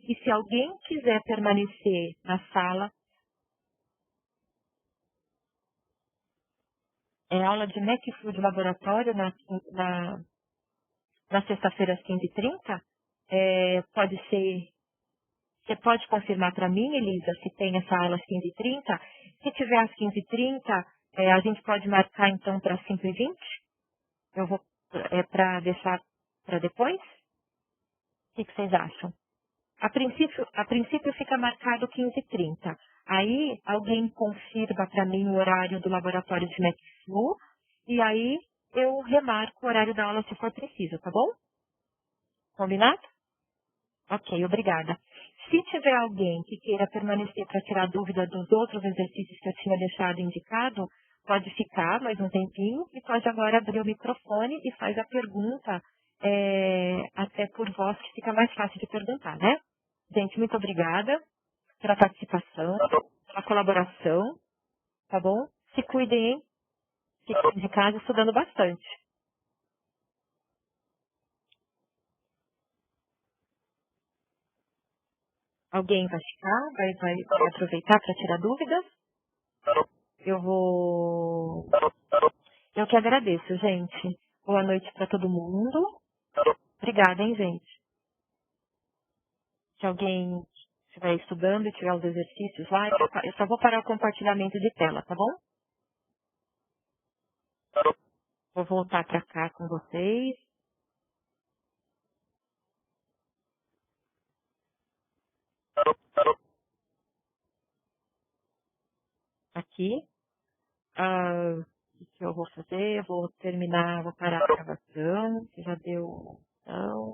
S1: E se alguém quiser permanecer na sala, aula de Mac Food Laboratório na sexta-feira às 15h30, pode ser. Você pode confirmar para mim, Elisa, se tem essa aula às 15h30? Se tiver às 15h30, a gente pode marcar então para 5h20? Eu vou para deixar para depois? O que vocês acham? A princípio fica marcado 15h30. Aí alguém confirma para mim o horário do laboratório de MacFlu e aí eu remarco o horário da aula se for preciso, tá bom? Combinado? Ok, obrigada. Se tiver alguém que queira permanecer para tirar dúvida dos outros exercícios que eu tinha deixado indicado, pode ficar mais um tempinho e pode agora abrir o microfone e faz a pergunta até por voz, que fica mais fácil de perguntar, né? Gente, muito obrigada pela participação, pela colaboração, tá bom? Se cuidem, hein? Fiquem de casa estudando bastante. Alguém vai ficar? Vai aproveitar para tirar dúvidas? Eu que agradeço, gente. Boa noite para todo mundo. Obrigada, hein, gente. Se alguém estiver estudando e tiver os exercícios lá, eu só vou parar o compartilhamento de tela, tá bom? Vou voltar para cá com vocês. Aqui. O que eu vou fazer? Eu vou terminar, vou parar a gravação. Se já deu. Então.